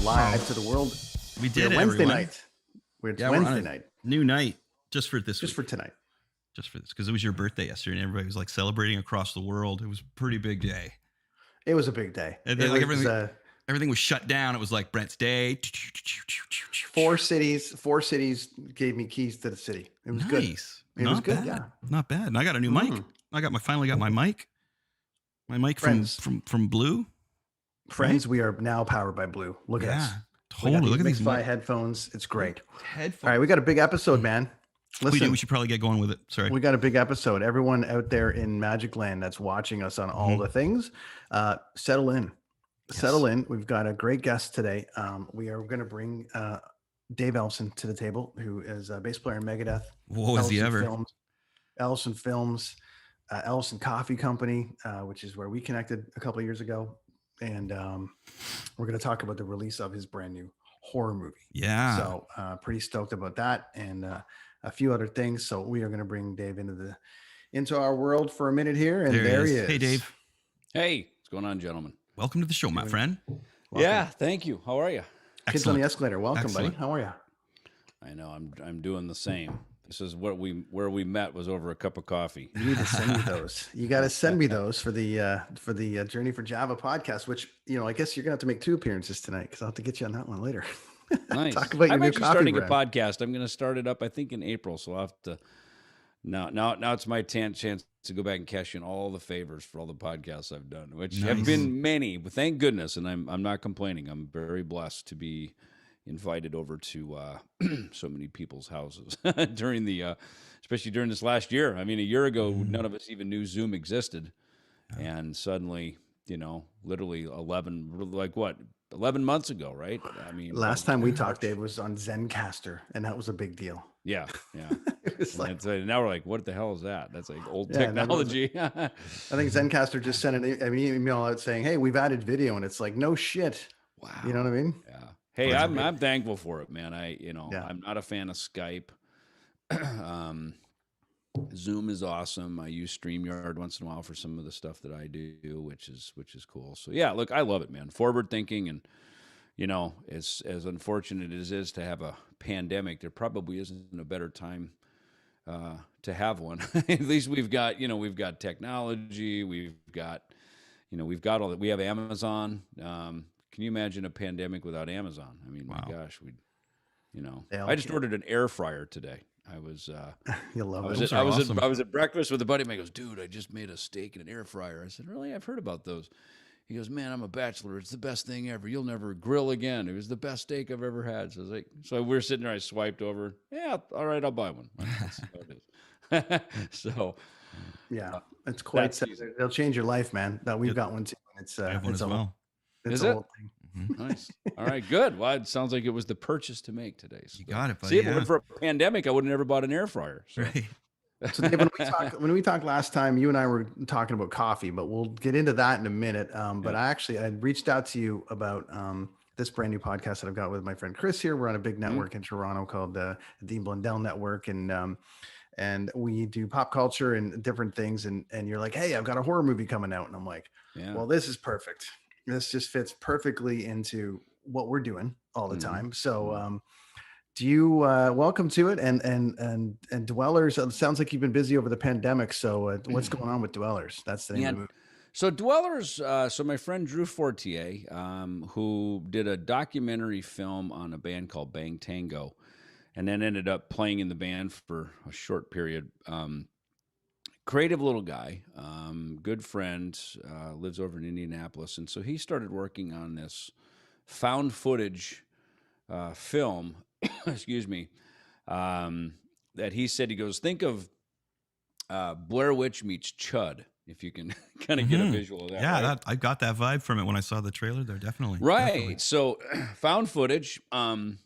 Live to the world. We did Wednesday everyone. night. It's Wednesday night. New night just for this Just week. for tonight. Just for this, because it was your birthday yesterday and everybody was like celebrating across the world. It was a pretty big day. It was a big day. And then like everything was shut down. It was like Brent's day. Four cities gave me keys to the city. It was good. It was good. Yeah, not bad. And I got a new mic. Finally got my mic. My mic from Blue. Friends, we are now powered by Blue. Look at us. Totally. Look at these headphones. It's great. Headphones. All right, we got a big episode, man. Listen, we should probably get going with it. Sorry. We got a big episode. Everyone out there in Magic Land that's watching us on all the things, settle in. Yes. Settle in. We've got a great guest today. We are going to bring Dave Ellison to the table, who is a bass player in Megadeth. Whoa, is he ever? Ellison Films, Ellison Coffee Company, which is where we connected a couple of years ago. And we're going to talk about the release of his brand new horror movie. Yeah. So pretty stoked about that and a few other things. So we are going to bring Dave into our world for a minute here. And there he is. Hey, Dave. Hey, what's going on, gentlemen? Welcome to the show, my friend. Welcome. Yeah, thank you. How are you? Kids on the Escalator. Welcome, buddy. How are you? I know. I'm doing the same. This is where we met was over a cup of coffee. You need to send me those. You got to send me those for the Journey for Java podcast, which, I guess you're going to have to make 2 appearances tonight because I'll have to get you on that one later. Nice. Talk about your I'm new actually coffee starting brand. a podcast. I'm going to start it up, I think, in April. So I'll have to now it's my chance to go back and cash in all the favors for all the podcasts I've done, which have been many, but thank goodness. And I'm not complaining. I'm very blessed to be invited over to so many people's houses during the especially during this last year. I mean, a year ago, none of us even knew Zoom existed. And suddenly, literally 11 months ago, right? I mean, last time we talked, Dave, was on Zencaster, and that was a big deal. Yeah. It was like, now we're like, what the hell is that? That's like old technology. I think Zencaster just sent an email out saying, hey, we've added video, and it's like, no shit. Wow. You know what I mean? Yeah. Hey, I'm thankful for it, man. I'm not a fan of Skype. Zoom is awesome. I use StreamYard once in a while for some of the stuff that I do, which is cool. So yeah, look, I love it, man. Forward thinking, and as unfortunate as it is to have a pandemic, there probably isn't a better time to have one. At least we've got technology, we've got all that. We have Amazon. Can you imagine a pandemic without Amazon? I mean, my gosh, I just ordered an air fryer today. I was you'll love it. I was at breakfast with a buddy of mine. He goes, dude, I just made a steak in an air fryer. I said, really? I've heard about those. He goes, man, I'm a bachelor. It's the best thing ever. You'll never grill again. It was the best steak I've ever had. So I was like, we were sitting there. I swiped over. Yeah, all right, I'll buy one. That's how it is. So, yeah, it's quite. They'll change your life, man. We've got one too. It's I have one as well. It's a whole thing. Nice. All right, good. Well, it sounds like it was the purchase to make today. So. You got it, buddy. See, if it were for a pandemic, I would have never bought an air fryer. So. Right. So Dave, when we talked last time, you and I were talking about coffee, but we'll get into that in a minute. But I reached out to you about this brand new podcast that I've got with my friend Chris here. We're on a big network in Toronto called the Dean Blundell Network, and we do pop culture and different things. And you're like, hey, I've got a horror movie coming out, and I'm like, well, this is perfect. This just fits perfectly into what we're doing all the time. So, do you welcome to it and Dwellers? It sounds like you've been busy over the pandemic. So, what's going on with Dwellers? That's the name of the movie. So Dwellers. So my friend Drew Fortier, who did a documentary film on a band called Bang Tango, and then ended up playing in the band for a short period. Creative little guy, good friend, lives over in Indianapolis. And so he started working on this found footage film, excuse me, that he said, he goes, think of Blair Witch meets Chud, if you can kind of get a visual of that. Yeah, right? I got that vibe from it when I saw the trailer there, definitely. Right. Definitely. So found footage, and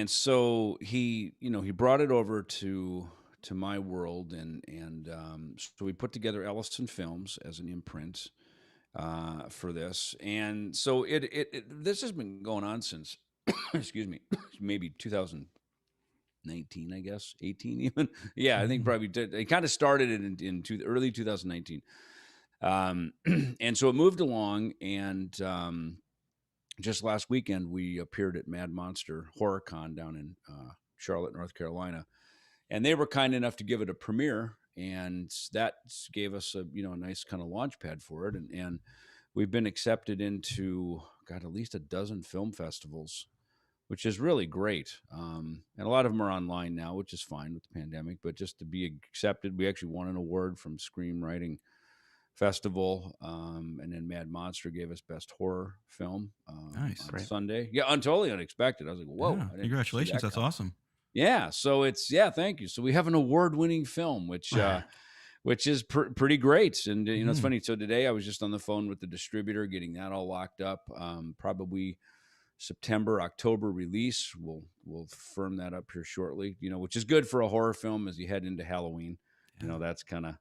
so he brought it over to my world, and so we put together Ellison Films as an imprint, for this. And so this has been going on since, excuse me, maybe 2019, I guess, 18 even. Yeah, I think probably it kind of started in early 2019. And so it moved along, and just last weekend we appeared at Mad Monster Horror Con down in Charlotte, North Carolina, and they were kind enough to give it a premiere, and that gave us a nice kind of launch pad for it, and we've been accepted into at least a dozen film festivals, which is really great. And a lot of them are online now, which is fine with the pandemic, but just to be accepted, we actually won an award from Screenwriting Festival, and then Mad Monster gave us Best Horror Film on Sunday. Yeah, totally unexpected. I was like, whoa. Yeah, congratulations. That's awesome. Yeah, so thank you. So we have an award-winning film, which is pretty great. And it's funny. So today I was just on the phone with the distributor, getting that all locked up. Probably September, October release. We'll firm that up here shortly. Which is good for a horror film as you head into Halloween. That's kind of,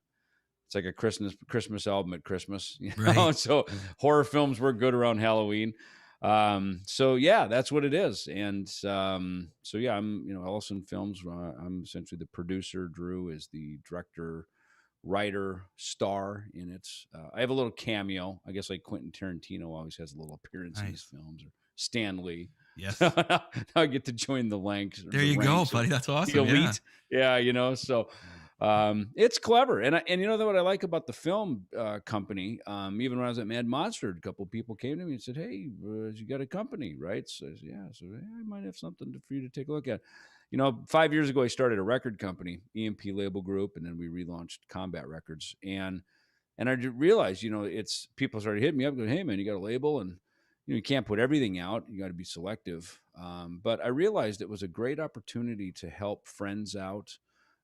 it's like a Christmas album at Christmas. Right. So horror films work good around Halloween. So yeah, that's what it is. And I'm Ellison Films. I'm essentially the producer. Drew is the director, writer, star in it. I have a little cameo, I guess, like Quentin Tarantino always has a little appearance in his films, or Stan Lee. Yes. Now I get to join the ranks. There you go, buddy. That's awesome. The elite. Yeah. So it's clever. And you know what I like about the film company, even when I was at Mad Monster, a couple of people came to me and said, hey, you got a company, right? So I said, yeah. So I might have something for you to take a look at. 5 years ago, I started a record company, EMP Label Group, and then we relaunched Combat Records. And I realized, it's people started hitting me up going, hey, man, you got a label, and you can't put everything out. You got to be selective. But I realized it was a great opportunity to help friends out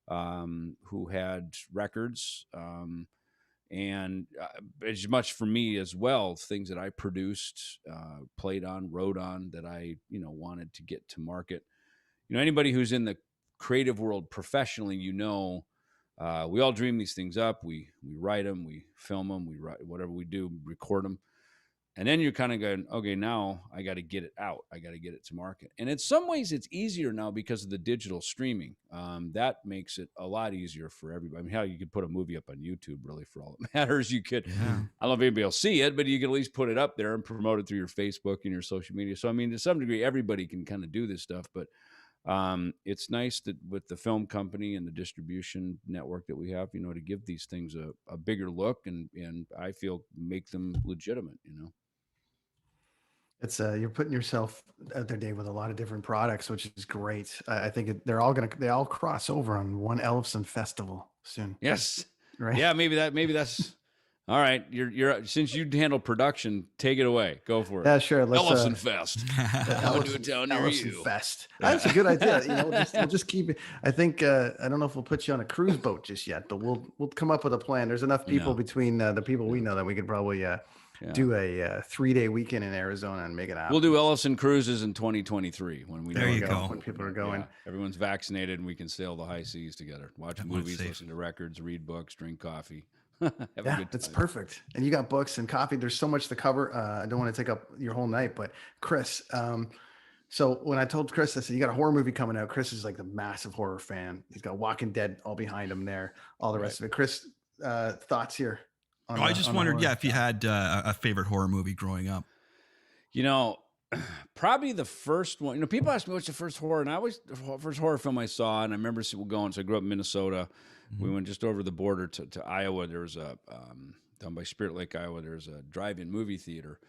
who had records, and as much for me as well, things that I produced, played on, wrote on, that I wanted to get to market. Anybody who's in the creative world professionally, we all dream these things up. We write them, we film them, we write whatever we do, record them. And then you're kind of going, okay, now I got to get it out. I got to get it to market. And in some ways it's easier now because of the digital streaming. That makes it a lot easier for everybody. I mean, how you could put a movie up on YouTube, really, for all that matters. You could, I don't know if anybody will see it, but you can at least put it up there and promote it through your Facebook and your social media. So, I mean, to some degree, everybody can kind of do this stuff, but it's nice that with the film company and the distribution network that we have, to give these things a bigger look and I feel make them legitimate, It's you're putting yourself out there, Dave, with a lot of different products, which is great. I think they all cross over on one Ellison festival soon. Yes. Right. Yeah. Maybe that's all right. You're since you handle production, take it away. Go for it. Yeah, sure. Let's Ellison Fest. I'll do it down near Ellison you. Fest. That's a good idea. We'll just keep it. I think I don't know if we'll put you on a cruise boat just yet, but we'll come up with a plan. There's enough people between the people we know that we could probably do a 3-day weekend in Arizona and make it happen. We'll do Ellison cruises in 2023 when we there you go. When people are going. Yeah, everyone's vaccinated and we can sail the high seas together. Watch movies, listen to records, read books, drink coffee. Yeah, that's perfect. And you got books and coffee. There's so much to cover. I don't want to take up your whole night, but Chris, so when I told Chris, I said, you got a horror movie coming out. Chris is like the massive horror fan. He's got Walking Dead all behind him there, all the rest of it. Chris, thoughts here? I just wondered, if you had a favorite horror movie growing up. Probably the first one. People ask me what's the first horror, and the first horror film I saw, and I remember going. So I grew up in Minnesota. Mm-hmm. We went just over the border to Iowa. There was down by Spirit Lake, Iowa. There's a drive-in movie theater.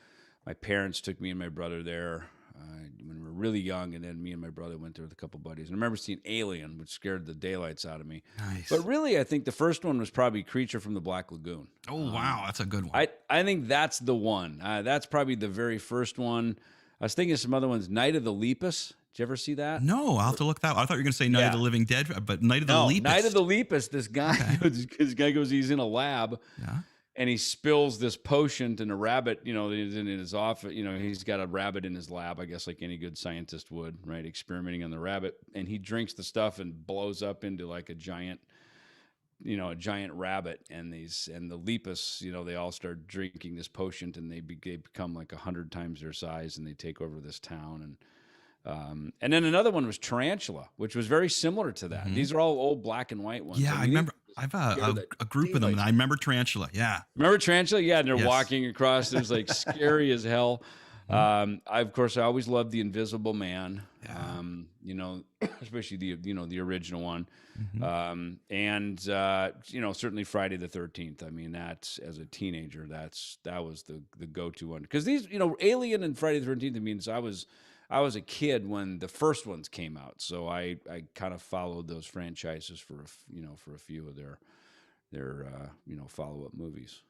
My parents took me and my brother there when we were really young, and then me and my brother went there with a couple buddies. And I remember seeing Alien, which scared the daylights out of me. Nice. But really, I think the first one was probably Creature from the Black Lagoon. Oh, wow. That's a good one. I think that's the one. That's probably the very first one. I was thinking of some other ones. Night of the Lepus. Did you ever see that? No, I'll have to look that up. I thought you were going to say Night of the Living Dead, but Night of the Lepus. Night of the Lepus. This guy, goes, he's in a lab. Yeah. And he spills this potion, and a rabbit, is in his office. He's got a rabbit in his lab, I guess, like any good scientist would, right? Experimenting on the rabbit. And he drinks the stuff and blows up into like a giant a giant rabbit, and the lepus, they all start drinking this potion, and they become like 100 times their size, and they take over this town. And then another one was tarantula, which was very similar to that. These are all old black and white ones. Yeah, I remember. I've a group of them, and I remember tarantula. Yeah, remember tarantula? Yeah, and they're walking across. It was like scary as hell. Of course, I always loved the Invisible Man. Yeah. Especially the original one. And certainly Friday the 13th. I mean, that's, as a teenager, that was the go-to one, because these, Alien and Friday the 13th. I mean, I was a kid when the first ones came out, so I kind of followed those franchises for a few of their follow-up movies.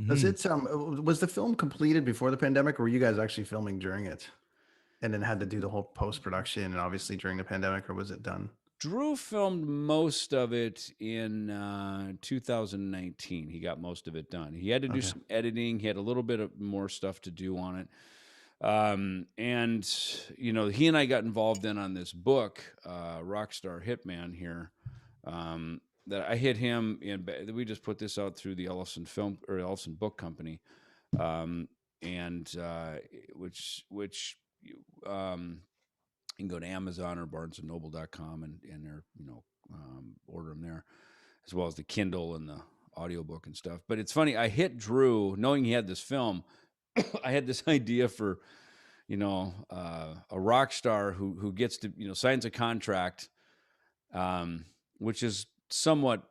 Does it was the film completed before the pandemic, or were you guys actually filming during it, and then had to do the whole post-production and obviously during the pandemic, or was it done? Drew filmed most of it in 2019. He got most of it done. He had to do some editing. He had a little bit of more stuff to do on it. And he and I got involved then on this book, Rockstar Hitman here, that I hit him in. We just put this out through the Ellison Book Company, which you can go to Amazon or BarnesandNoble.com and they're order them there, as well as the Kindle and the audiobook and stuff. But it's funny, I hit Drew knowing he had this film. I had this idea for, a rock star who gets to, signs a contract, which is somewhat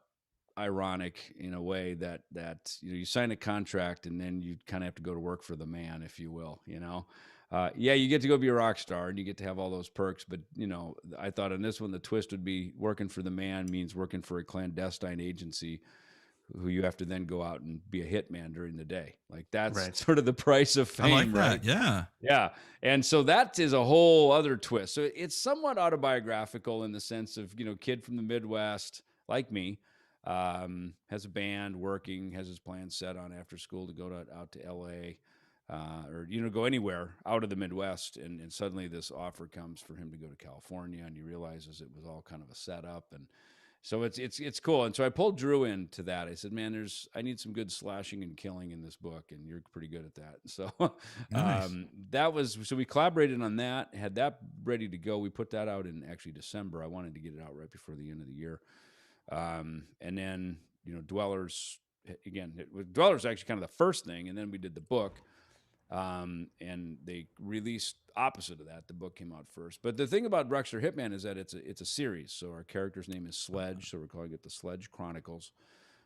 ironic in a way that you sign a contract and then you kind of have to go to work for the man, if you will. You get to go be a rock star and you get to have all those perks, but I thought on this one the twist would be working for the man means working for a clandestine agency who you have to then go out and be a hitman during the day. Like that's sort of the price of fame. I like that. Right? Yeah. And so that is a whole other twist. So it's somewhat autobiographical in the sense of, kid from the Midwest like me, has a band working, has his plans set on after school to go out to LA, or, go anywhere out of the Midwest. And suddenly this offer comes for him to go to California, and he realizes it was all kind of a setup. And so it's cool. And so I pulled Drew into that. I said, man, I need some good slashing and killing in this book, and you're pretty good at that. So nice. So we collaborated on that, had that ready to go. We put that out in actually December. I wanted to get it out right before the end of the year. And then, Dwellers, again, Dwellers actually kind of the first thing. And then we did the book. And they released opposite of that. The book came out first. But the thing about Rockstar Hitman is that it's a series. So our character's name is Sledge. So we're calling it the Sledge Chronicles.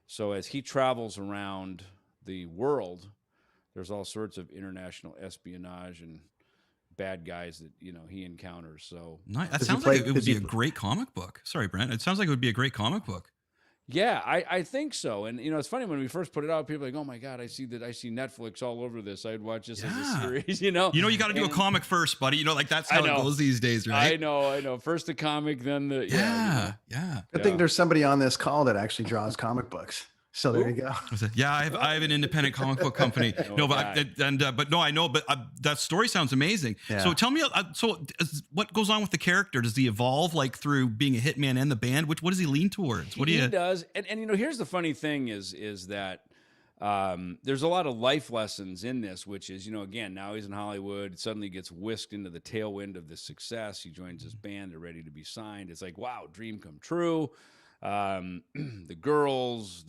So as he travels around the world, there's all sorts of international espionage and bad guys that he encounters. So nice. That sounds like it would be a great comic book. Sorry, Brent. It sounds like it would be a great comic book. Yeah, I think so. And it's funny, when we first put it out, people are like, "Oh my God, I see Netflix all over this. I'd watch this as a series." You got to do a comic first, buddy. Like that's how it goes these days, right? I know. First the comic, then the I think there's somebody on this call that actually draws comic books. So there you go. Yeah, I have an independent comic book company. I know, but that story sounds amazing. Yeah. So tell me, what goes on with the character? Does he evolve like through being a hitman and the band? What does he lean towards? He does, and here's the funny thing is that there's a lot of life lessons in this, which is again, now he's in Hollywood, suddenly gets whisked into the tailwind of this success. He joins his band, they're ready to be signed. It's like, wow, dream come true. The girls,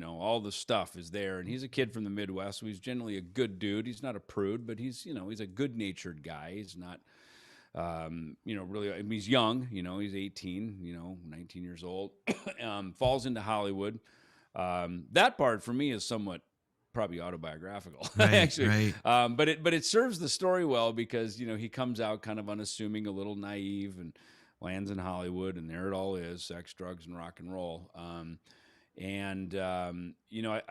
all the stuff is there, and he's a kid from the Midwest, so he's generally a good dude. He's not a prude, but he's a good-natured guy. He's not really, I mean, he's young, he's 18, 19 years old, falls into Hollywood. That part for me is somewhat probably autobiographical, actually. Right. But it serves the story well because, he comes out kind of unassuming, a little naive, and lands in Hollywood, and there it all is: sex, drugs, and rock and roll. I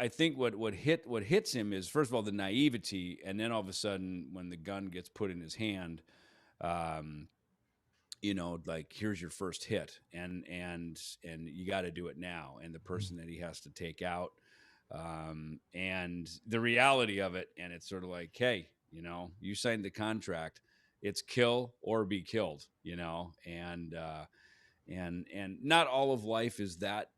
think what hits him is, first of all, the naivety, and then all of a sudden, when the gun gets put in his hand, like, here's your first hit, and you got to do it now, and the person that he has to take out, and the reality of it, and it's sort of like, hey, you signed the contract. It's kill or be killed, and not all of life is that,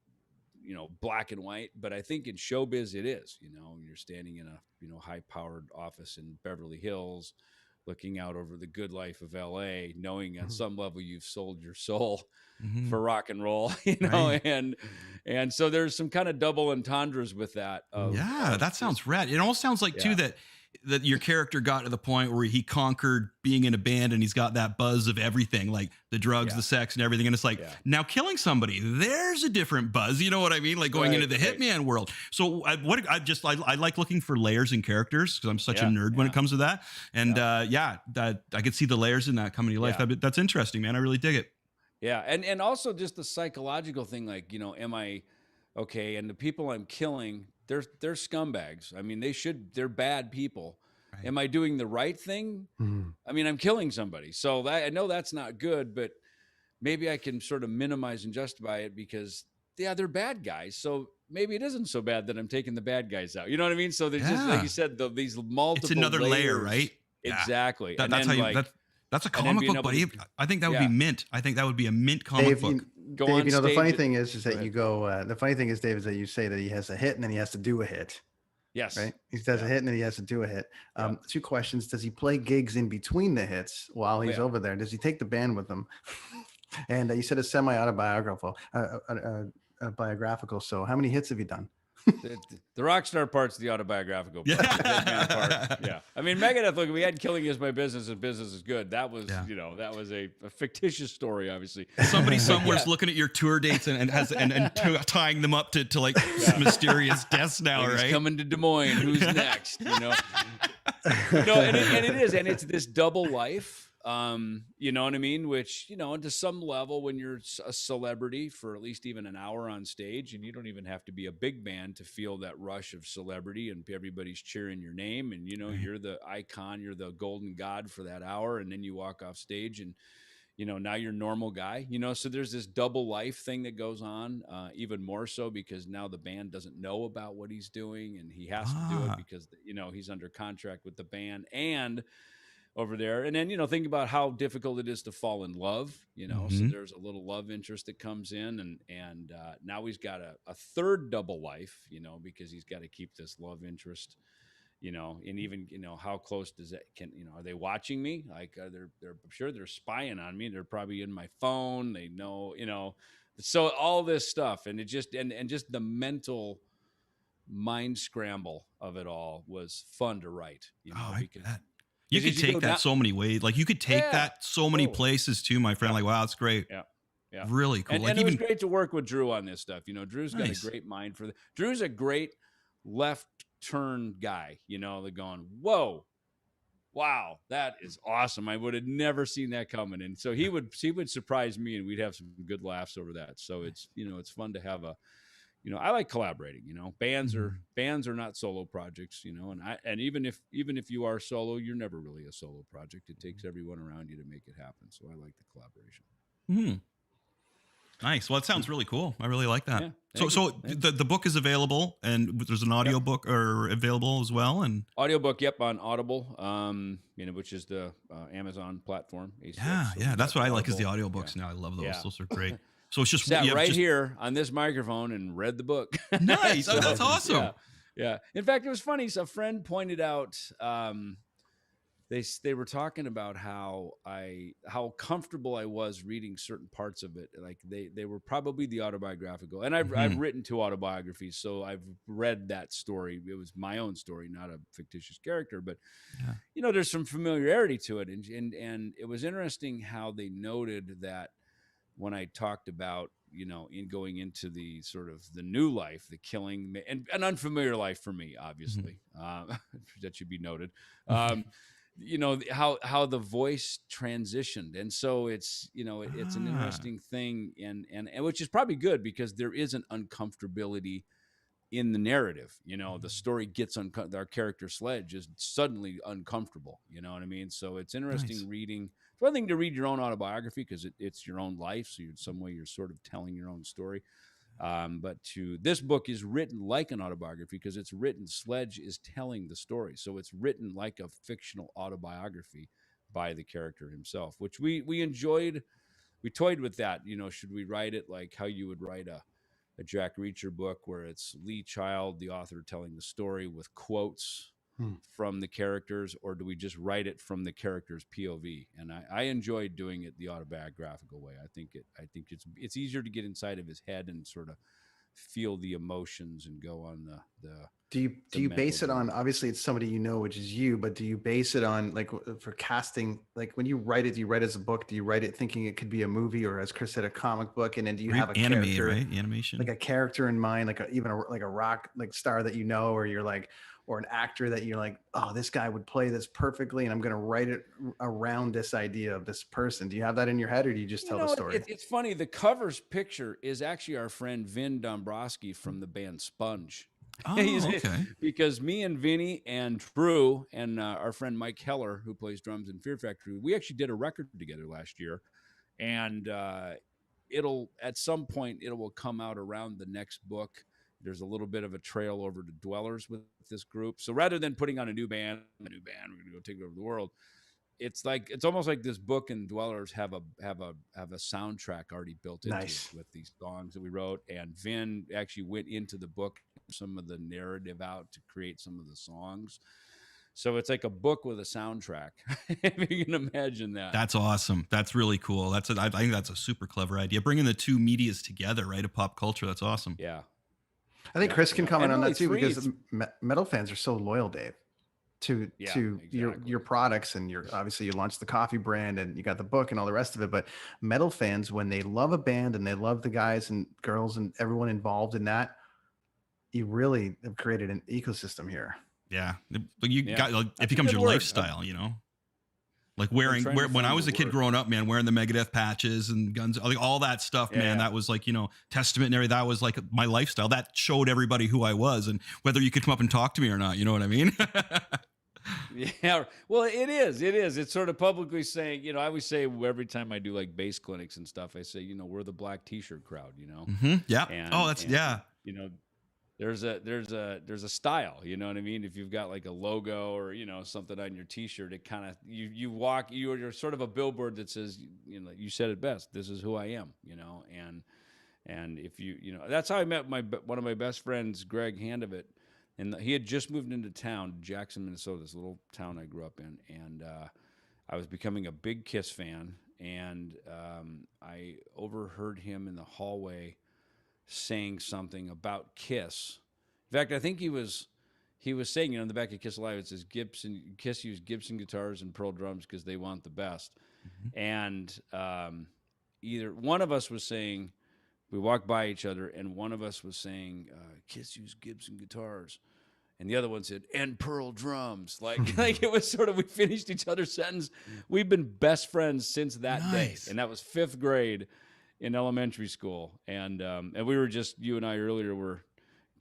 black and white, but I think in showbiz it is. You're standing in a high-powered office in Beverly Hills, looking out over the good life of LA, knowing on some level you've sold your soul for rock and roll, Right. and so there's some kind of double entendres with that. That sounds rad. It almost sounds like too that your character got to the point where he conquered being in a band and he's got that buzz of everything, like the drugs, the sex, and everything. And it's like now killing somebody, there's a different buzz. You know what I mean? Like going into the hitman world. So I like looking for layers in characters because I'm such a nerd when it comes to that. And that I could see the layers in that coming to life. That's interesting, man. I really dig it. Yeah, and also just the psychological thing, like, am I okay? And the people I'm killing, they're scumbags. I mean, they're bad people. Right. Am I doing the right thing? I mean, I'm killing somebody, so I know that's not good, but maybe I can sort of minimize and justify it because they're bad guys. So maybe it isn't so bad that I'm taking the bad guys out. You know what I mean? So there's just, like you said, these multiple. It's another layers. layer, right? Exactly. That's how you. That's a comic book, buddy. I think that would be mint. I think that would be a mint comic book. Dave, the funny thing is that you go. The funny thing is, Dave, is that you say that he has a hit and then he has to do a hit. Yes. Right. He does a hit and then he has to do a hit. 2 questions: does he play gigs in between the hits while he's over there? Does he take the band with him? And you said it's semi-autobiographical, biographical. So how many hits have you done? The rock star part's the autobiographical part. Yeah. I mean, Megadeth, look, we had Killing Is My Business and Business Is Good. That was, that was a fictitious story, obviously. Somebody somewhere's looking at your tour dates and tying them up to like mysterious deaths now, like right? He's coming to Des Moines. Who's next? No, and it is. And it's this double life. You know what I mean? Which, to some level, when you're a celebrity for at least even an hour on stage, and you don't even have to be a big band to feel that rush of celebrity and everybody's cheering your name and, you're the icon, you're the golden god for that hour. And then you walk off stage and, now you're a normal guy, so there's this double life thing that goes on, even more so because now the band doesn't know about what he's doing and he has to do it because, he's under contract with the band and over there. And then, think about how difficult it is to fall in love, so there's a little love interest that comes in and now he's got a third double life, because he's got to keep this love interest, and even, how close does that are they watching me? Like, they're I'm sure they're spying on me. They're probably in my phone. They know, so all this stuff and it just, and just the mental mind scramble of it all was fun to write, because you could take that so many ways. Like you could take that so many places too, my friend. Like, wow, that's great. Yeah. Really cool. And it was great to work with Drew on this stuff. Drew's got a great mind for Drew's a great left turn guy, they're going, whoa, wow, that is awesome. I would have never seen that coming. And so he would surprise me and we'd have some good laughs over that. So it's, it's fun to have I like collaborating, bands are not solo projects, and even if you are solo, you're never really a solo project. It takes everyone around you to make it happen. So I like the collaboration. Nice. Well, it sounds really cool. I really like that. Yeah, so the book is available and there's an audio book or available as well. And audiobook. Yep. On Audible, which is the Amazon platform. Yeah. That's what I like is the audiobooks now. I love those. Yeah. Those are great. So it's just sat here on this microphone and read the book. Nice. So, that's awesome. Yeah. In fact, it was funny. So a friend pointed out, they were talking about how comfortable I was reading certain parts of it. Like they were probably the autobiographical, and I've written 2 autobiographies, so I've read that story. It was my own story, not a fictitious character, but there's some familiarity to it, and it was interesting how they noted that when I talked about, in going into the sort of the new life, the killing, and which is probably good because there isn't uncomfortability in the narrative. The story gets the new life for me, obviously. That should be noted. How the voice transitioned, and so it's it's an interesting thing, and which is probably good because there is an uncomfortability in the narrative. The story gets our character Sledge is suddenly uncomfortable. You know what I mean? So it's interesting reading. It's one thing to read your own autobiography because it's your own life, so in some way you're sort of telling your own story. But this book is written like an autobiography because it's written. Sledge is telling the story, so it's written like a fictional autobiography by the character himself, which we enjoyed. We toyed with that. Should we write it like how you would write a Jack Reacher book where it's Lee Child, the author, telling the story with quotes from the characters, or do we just write it from the character's POV? And I enjoy doing it the autobiographical way. I think it's easier to get inside of his head and sort of feel the emotions and go on the do you base it on, obviously it's somebody you know, which is you, but do you base it on, like, for casting, like when you write it, do you write it as a book? Do you write it thinking it could be a movie, or as Chris said, a comic book? And then do you have a animated, character, right? Animation, like a character in mind, like like a rock like star that you know, or you're like, or an actor that you're like, oh, this guy would play this perfectly, and I'm going to write it around this idea of this person. Do you have that in your head, or do you just tell the story? It's funny. The cover's picture is actually our friend Vin Dombrowski from the band Sponge. Oh, okay. Because me and Vinny and Drew and our friend Mike Heller, who plays drums in Fear Factory, we actually did a record together last year, and it'll at some point it will come out around the next book. There's a little bit of a trail over to Dwellers with this group. So rather than putting on a new band, we're going to go take over the world. It's almost like this book and Dwellers have a soundtrack already built into it with these songs that we wrote. And Vin actually went into the book, some of the narrative out to create some of the songs. So it's like a book with a soundtrack. If you can imagine that. That's awesome. That's really cool. I think that's a super clever idea. Bringing the two medias together, right? Of pop culture. That's awesome. Yeah. I think Chris can comment on that too, because metal fans are so loyal, Dave, to your products, and obviously you launched the coffee brand and you got the book and all the rest of it. But metal fans, when they love a band and they love the guys and girls and everyone involved in that, you really have created an ecosystem here. Yeah, but it becomes your lifestyle, you know. Like when I was a kid growing up, man, wearing the Megadeth patches and guns, like all that stuff, man, that was like, you know, Testament and everything. That was like my lifestyle. That showed everybody who I was and whether you could come up and talk to me or not. You know what I mean? Yeah. Well, it is. It's sort of publicly saying, you know, I always say every time I do like bass clinics and stuff, I say, you know, we're the black t-shirt crowd, you know? Mm-hmm. Yeah. You know, there's a style, you know what I mean? If you've got like a logo or, you know, something on your t-shirt, it kind of, you're sort of a billboard that says, you know, you said it best. This is who I am, you know? And if you know, that's how I met one of my best friends, Greg Handovit. And he had just moved into town, Jackson, Minnesota, this little town I grew up in. And I was becoming a big Kiss fan. And I overheard him in the hallway saying something about Kiss. In fact, I think he was saying, you know, in the back of Kiss Alive, it says Kiss used Gibson guitars and Pearl drums because they want the best. Mm-hmm. And either one of us was saying, we walked by each other, and one of us was saying, Kiss used Gibson guitars. And the other one said, and Pearl drums. Like it was sort of, we finished each other's sentence. We've been best friends since that day. And that was 5th grade in elementary school. And we were just, you and I earlier were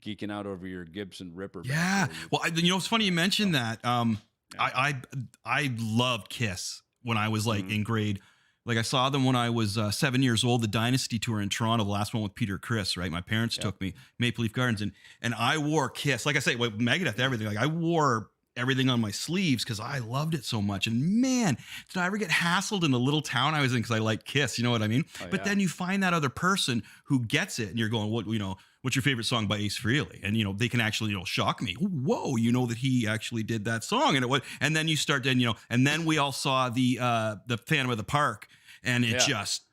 geeking out over your Gibson Ripper. Yeah. Well, you know, it's funny you mentioned that. I loved Kiss when I was like in grade. Like I saw them when I was 7 years old, the Dynasty tour in Toronto, the last one with Peter Criss, right? My parents took me, Maple Leaf Gardens, and I wore Kiss. Like I say, with Megadeth, everything. Like I wore everything on my sleeves because I loved it so much. And man, did I ever get hassled in the little town I was in because I liked Kiss, you know what I mean? But then you find that other person who gets it and you're going, what, you know, what's your favorite song by Ace Frehley? And, you know, they can actually, you know, shock me. Whoa, you know that he actually did that song. And then you start to, you know, and then we all saw the Phantom of the Park. And it just,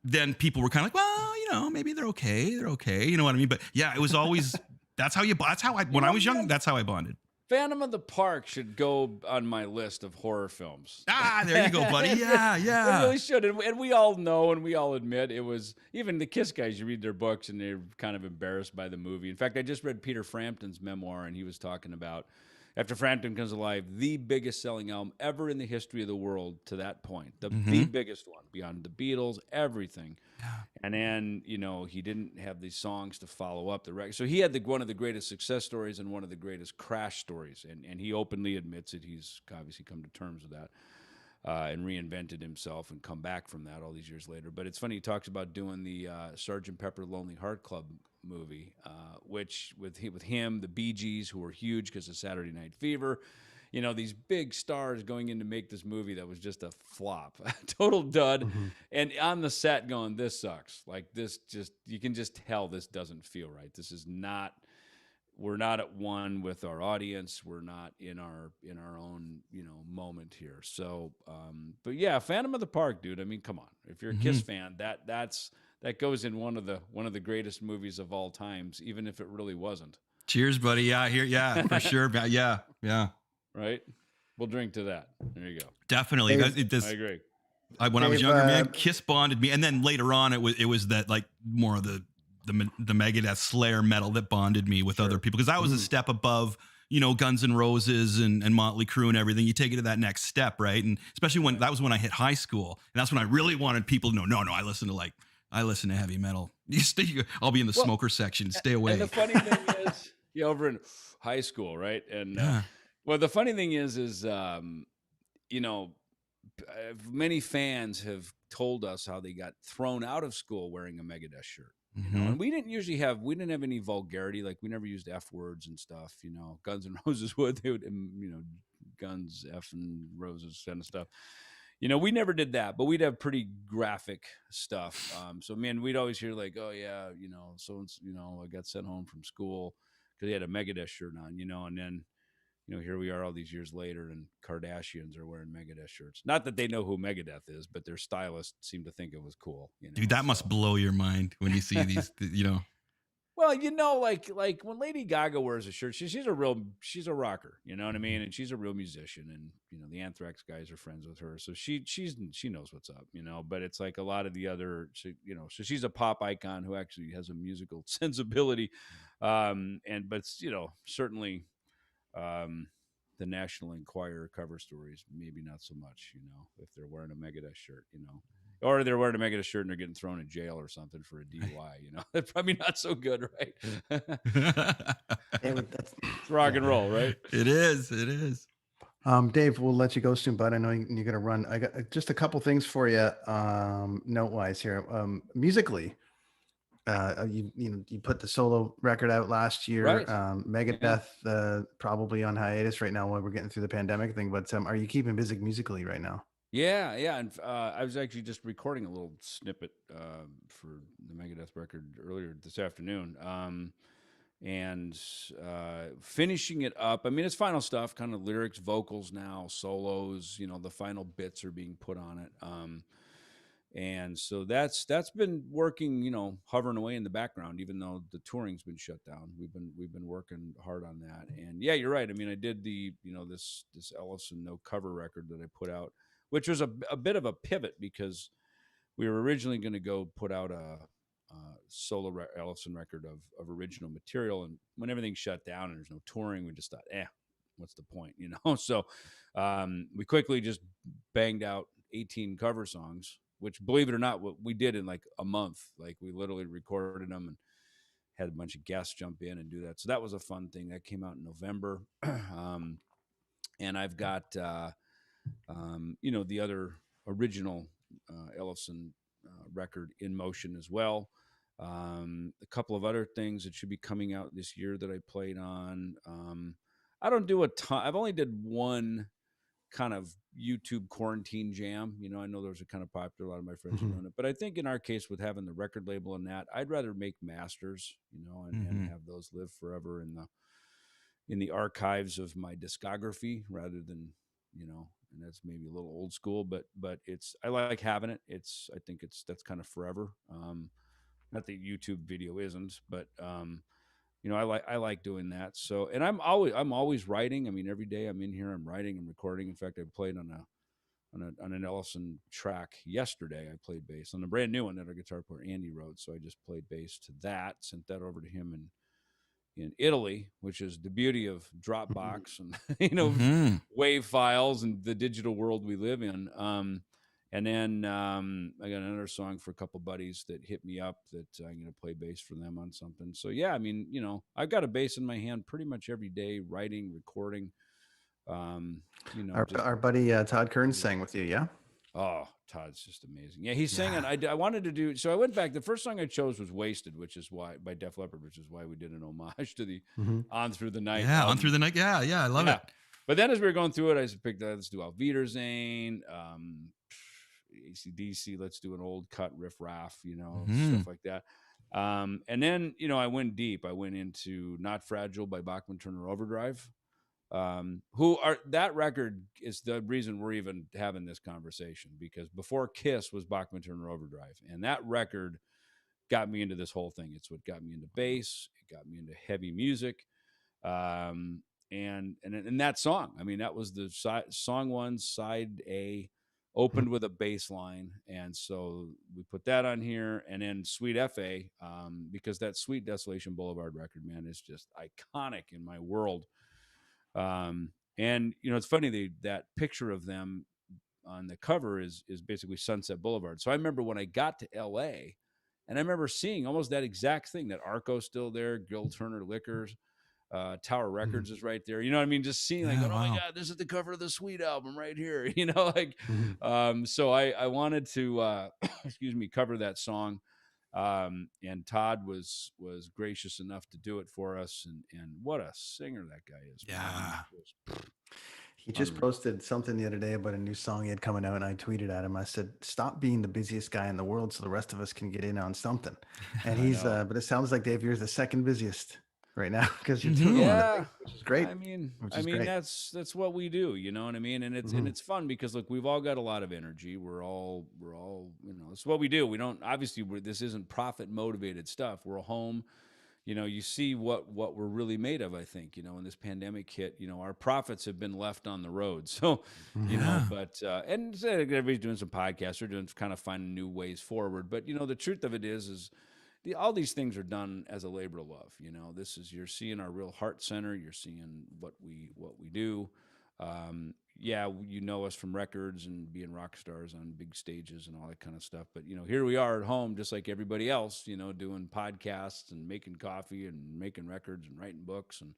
then people were kind of like, well, you know, maybe they're okay. You know what I mean? But yeah, it was always, when I was young, that's how I bonded. Phantom of the Park should go on my list of horror films. Ah, there you go, buddy. Yeah. It really should. And we all know and we all admit it was, even the Kiss guys, you read their books and they're kind of embarrassed by the movie. In fact, I just read Peter Frampton's memoir and he was talking about, After Frampton Comes Alive, the biggest selling album ever in the history of the world to that point. The biggest one, beyond the Beatles, everything. Yeah. And then, you know, he didn't have these songs to follow up the record. So he had one of the greatest success stories and one of the greatest crash stories. And he openly admits it. He's obviously come to terms with that and reinvented himself and come back from that all these years later. But it's funny, he talks about doing the Sgt. Pepper Lonely Heart Club movie, which with him, the Bee Gees, who were huge because of Saturday Night Fever, these big stars going in to make this movie that was just a flop, total dud. Mm-hmm. And on the set going, this sucks. Like this you can just tell this doesn't feel right. This is not, we're not at one with our audience. We're not in our own, moment here. So, but yeah, Phantom of the Park, dude. I mean, come on. If you're a Kiss fan, that goes in one of the greatest movies of all times, even if it really wasn't. Cheers, buddy. Yeah, here. Yeah, for sure. Yeah. Right. We'll drink to that. There you go. Definitely. Dave, I agree. When I was younger, man, Kiss bonded me, and then later on, it was that like more of the Megadeth Slayer metal that bonded me with other people, because I was a step above, Guns N' Roses and Motley Crue and everything. You take it to that next step, right? And especially when that was when I hit high school, and that's when I really wanted people to know, no, I listen to heavy metal. I'll be in the smoker section. Stay away. And the funny thing is, over in high school, right? And well, the funny thing is, many fans have told us how they got thrown out of school wearing a Megadeth shirt. And we didn't have any vulgarity. Like we never used F words and stuff. Guns N' Roses would. They would, Guns, F and Roses kind of stuff. We never did that, but we'd have pretty graphic stuff. So man, we'd always hear like, oh yeah, so I got sent home from school because he had a Megadeth shirt on, and then here we are all these years later, and Kardashians are wearing Megadeth shirts. Not that they know who Megadeth is, but their stylists seem to think it was cool. Dude, that must blow your mind when you see these, Well, like when Lady Gaga wears a shirt, she's a rocker, you know what I mean? And she's a real musician, and the Anthrax guys are friends with her. So she knows what's up, but it's like a lot of the other, so she's a pop icon who actually has a musical sensibility. But certainly, the National Enquirer cover stories, maybe not so much, if they're wearing a Megadeth shirt, or they're wearing a Megadeth shirt and they're getting thrown in jail or something for a DUI, that's probably not so good, right? It's rock and roll, right? It is. Dave, we'll let you go soon, bud. I know you're going to run. I got just a couple things for you, note wise here. Musically, you put the solo record out last year. Right. Megadeth probably on hiatus right now while we're getting through the pandemic thing. But are you keeping busy musically right now? Yeah. And I was actually just recording a little snippet for the Megadeth record earlier this afternoon, and finishing it up. I mean, it's final stuff, kind of lyrics, vocals now, solos. The final bits are being put on it. And so that's been working, hovering away in the background, even though the touring's been shut down. We've been working hard on that. And yeah, you're right. I mean, I did the, this Ellison no cover record that I put out, which was a bit of a pivot because we were originally going to go put out a solo Ellison record of original material. And when everything shut down and there's no touring, we just thought, what's the point, So we quickly just banged out 18 cover songs, which, believe it or not, what we did in like a month. Like we literally recorded them and had a bunch of guests jump in and do that. So that was a fun thing. That came out in November. And I've got, the other original Ellison record in motion as well. A couple of other things that should be coming out this year that I played on. I don't do a ton. I've only did one kind of YouTube quarantine jam. I know those are kind of popular. A lot of my friends are doing it, but I think in our case with having the record label and that, I'd rather make masters, and have those live forever in the archives of my discography rather than, and that's maybe a little old school, but I like having it. I think that's kind of forever. Not that YouTube video isn't, but, I like doing that. So, and I'm always writing. I mean, every day I'm in here, I'm writing and recording. In fact, I played on an Ellison track yesterday. I played bass on a brand new one that our guitar player Andy wrote. So I just played bass to that, sent that over to him in Italy, which is the beauty of Dropbox and, wave files and the digital world we live in. And then I got another song for a couple buddies that hit me up that I'm going to play bass for them on something. So yeah, I mean, I've got a bass in my hand pretty much every day, writing, recording. Our buddy Todd Kearns sang with you, yeah? Oh, Todd's just amazing. Yeah, he's singing. I wanted to do, so I went back. The first song I chose was Wasted, which is why, by Def Leppard, which is why we did an homage to the On Through the Night. Yeah, On Through the Night. Yeah, I love it. But then as we were going through it, I just picked, let's do Auf Wiedersehen, AC/DC, let's do an old cut riff raff, stuff like that. And then, I went deep. I went into Not Fragile by Bachman Turner Overdrive. That record is the reason we're even having this conversation, because before Kiss was Bachman Turner Overdrive, and that record got me into this whole thing. It's what got me into bass. It got me into heavy music. And that song, I mean, that was the song one, side A, opened with a bass line. And so we put that on here, and then Sweet FA, because that Sweet Desolation Boulevard record, man, is just iconic in my world. And it's funny, that picture of them on the cover is basically Sunset Boulevard. So I remember when I got to LA, and I remember seeing almost that exact thing, that Arco's still there, Gil Turner Liquors, Tower Records is right there. You know what I mean? Just seeing oh my God, this is the cover of the Sweet album right here. So I wanted to, cover that song. And Todd was gracious enough to do it for us. And what a singer that guy is. Yeah. He just posted something the other day about a new song he had coming out, and I tweeted at him. I said, "Stop being the busiest guy in the world so the rest of us can get in on something." And he's, but it sounds like, Dave, you're the second busiest right now, because you're doing which is great. I mean, that's what we do, you know what I mean? And it's and it's fun because look, we've all got a lot of energy. We're all it's what we do. We don't obviously this isn't profit motivated stuff. We're home. You see what we're really made of, I think, when this pandemic hit, our profits have been left on the road. So, but, and everybody's doing some podcasts, they're doing kind of finding new ways forward. But, the truth of it is all these things are done as a labor of love. You're seeing our real heart center. You're seeing what we do. Us from records and being rock stars on big stages and all that kind of stuff. But, here we are at home, just like everybody else, doing podcasts and making coffee and making records and writing books and,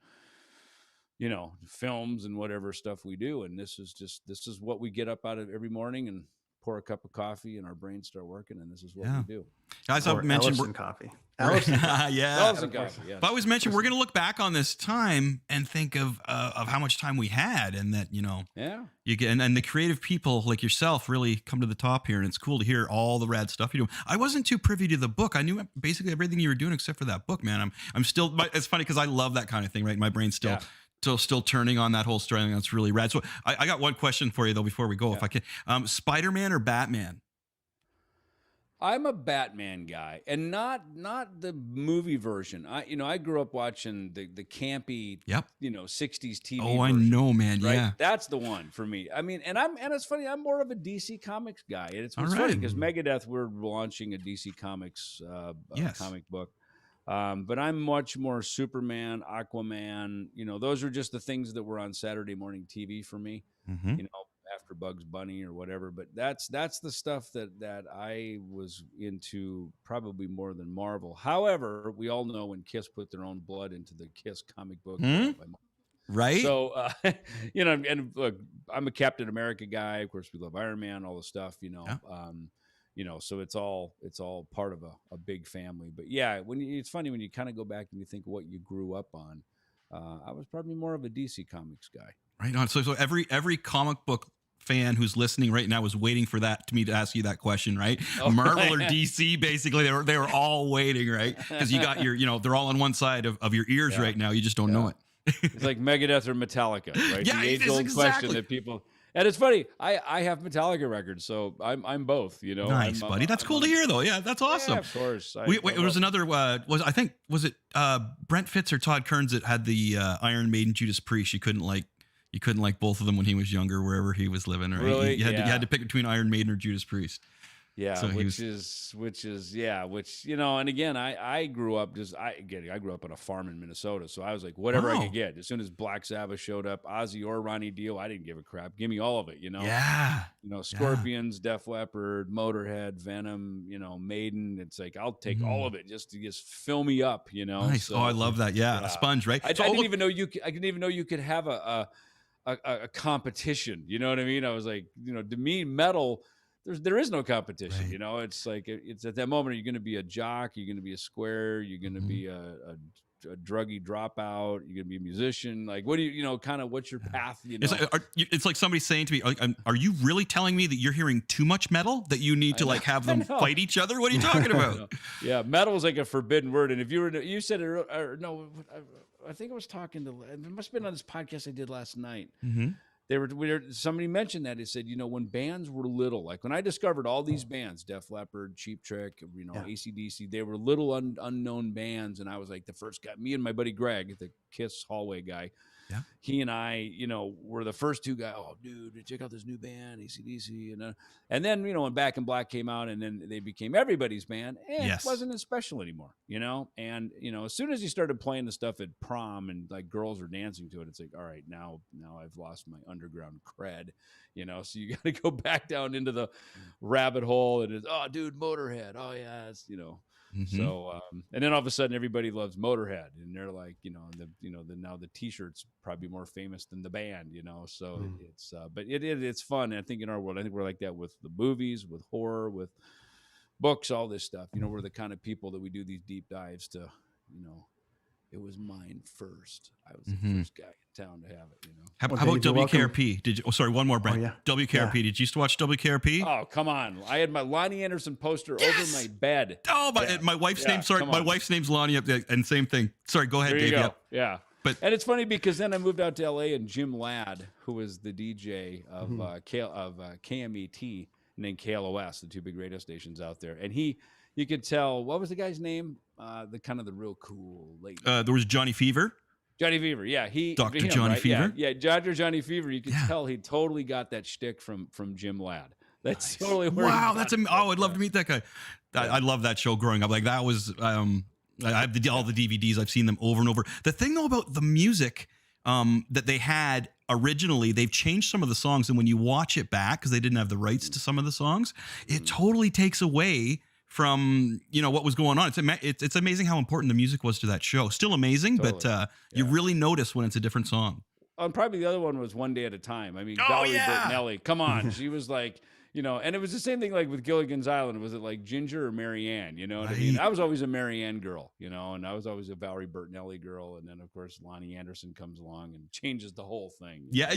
films and whatever stuff we do. And this is what we get up out of every morning and pour a cup of coffee and our brains start working. And this is what we do. Guys, I've mentioned coffee. Ellison coffee, yes. But I always mentioned we're going to look back on this time and think of how much time we had, and that you get and the creative people like yourself really come to the top here, and it's cool to hear all the rad stuff you do. I wasn't too privy to the book. I knew basically everything you were doing except for that book, man. I'm still. It's funny because I love that kind of thing, right? My brain's still. Still turning on that whole story. That's really rad. So I got one question for you though before we go, if I can. Spider-Man or Batman? I'm a Batman guy, and not the movie version. I grew up watching the campy, 60s TV. Oh, I version, know, man. right? Yeah, that's the one for me. I mean, and it's funny. I'm more of a DC Comics guy. And it's funny because Megadeth, we're launching a DC Comics comic book. But I'm much more Superman, Aquaman. Those are just the things that were on Saturday morning TV for me. After Bugs Bunny or whatever. But that's the stuff that I was into probably more than Marvel. However, we all know when Kiss put their own blood into the Kiss comic book. Right. So, and look, I'm a Captain America guy. Of course, we love Iron Man, all the stuff. So it's all part of a big family. But yeah, it's funny when you kind of go back and you think of what you grew up on. I was probably more of a DC Comics guy. Right on. So every comic book fan who's listening right now was waiting for me to ask you that question, right? Marvel or DC, basically, they were all waiting, right? Because you got they're all on one side of your ears right now. You just don't know it. It's like Megadeth or Metallica, right? Yeah, the age-old question that people. And it's funny, I have Metallica records, so I'm both. Nice, buddy. That's cool to hear, though. Yeah, that's awesome. Yeah, of course. It was another. Was it Brent Fitz or Todd Kearns that had the Iron Maiden Judas Priest? You couldn't like both of them when he was younger, wherever he was living, right? Really? You had to pick between Iron Maiden or Judas Priest. Yeah, so which and again, I grew up I grew up on a farm in Minnesota, so I was like, whatever I could get. As soon as Black Sabbath showed up, Ozzy or Ronnie Dio, I didn't give a crap. Give me all of it, Yeah. Scorpions, Def Leppard, Motorhead, Venom, Maiden. It's like I'll take all of it just to fill me up, Nice. So, I love that. Yeah, a sponge, right? I didn't even know you could have a competition. You know what I mean? I was like, to me, metal. There is no competition, right. It's like it's at that moment. Are you going to be a jock? You're going to be a square. You're going to be a a druggy dropout? You gonna be a musician? Like, what do you kind of what's your path? It's like somebody saying to me, are you really telling me that you're hearing too much metal, that you need to like have them fight each other? What are you talking about? Yeah, metal is like a forbidden word. And if you said it, or no, I think I was talking to, it must have been on this podcast I did last night. Mm-hmm. Somebody mentioned that. He said, when bands were little, like when I discovered all these bands, Def Leppard, Cheap Trick, AC/DC, they were little unknown bands. And I was like the first guy, me and my buddy Greg, the Kiss hallway guy. Yeah. He and I, were the first two guys. Oh, dude, check out this new band, AC/DC. And then, when Back in Black came out and then they became everybody's band, it wasn't as special anymore, And, as soon as you started playing the stuff at prom and like girls were dancing to it, it's like, all right, now I've lost my underground cred, So you got to go back down into the rabbit hole. And it's, oh, dude, Motorhead. Oh, yeah, it's, Mm-hmm. So, and then all of a sudden everybody loves Motorhead and they're like, now the t-shirt's probably more famous than the band, so it's, but it's fun. And I think in our world, I think we're like that with the movies, with horror, with books, all this stuff, we're the kind of people that we do these deep dives to, it was mine first. I was the first guy in town to have it, How about WKRP? Did you? Oh, sorry, one more, Brent. Oh, yeah. WKRP. Yeah. Did you used to watch WKRP? Oh, come on! I had my Lonnie Anderson poster over my bed. Oh, my wife's name. Sorry, my wife's name's Lonnie. And same thing. Sorry, go ahead, Dave. Go. Yeah. And it's funny because then I moved out to LA and Jim Ladd, who was the DJ of KMET and then KLOS, the two big radio stations out there, and you could tell, what was the guy's name? The real cool late. There was Johnny Fever. Johnny Fever, yeah, Dr. Johnny Fever. Yeah, Dr. Johnny Fever. You could tell he totally got that shtick from Jim Ladd. That's totally where. Wow, that's I'd love to meet that guy. I love that show growing up. Like that was. I have all the DVDs. I've seen them over and over. The thing though about the music that they had originally, they've changed some of the songs, and when you watch it back, because they didn't have the rights to some of the songs, it totally takes away from what was going on. It's amazing how important the music was to that show. Still amazing, totally. But you really notice when it's a different song. And probably the other one was One Day at a Time. I mean, Valerie Bertinelli, come on, she was like, and it was the same thing like with Gilligan's Island. Was it like Ginger or Mary Ann? You know what I mean? I was always a Mary Ann girl, and I was always a Valerie Bertinelli girl. And then of course Lonnie Anderson comes along and changes the whole thing. Yeah.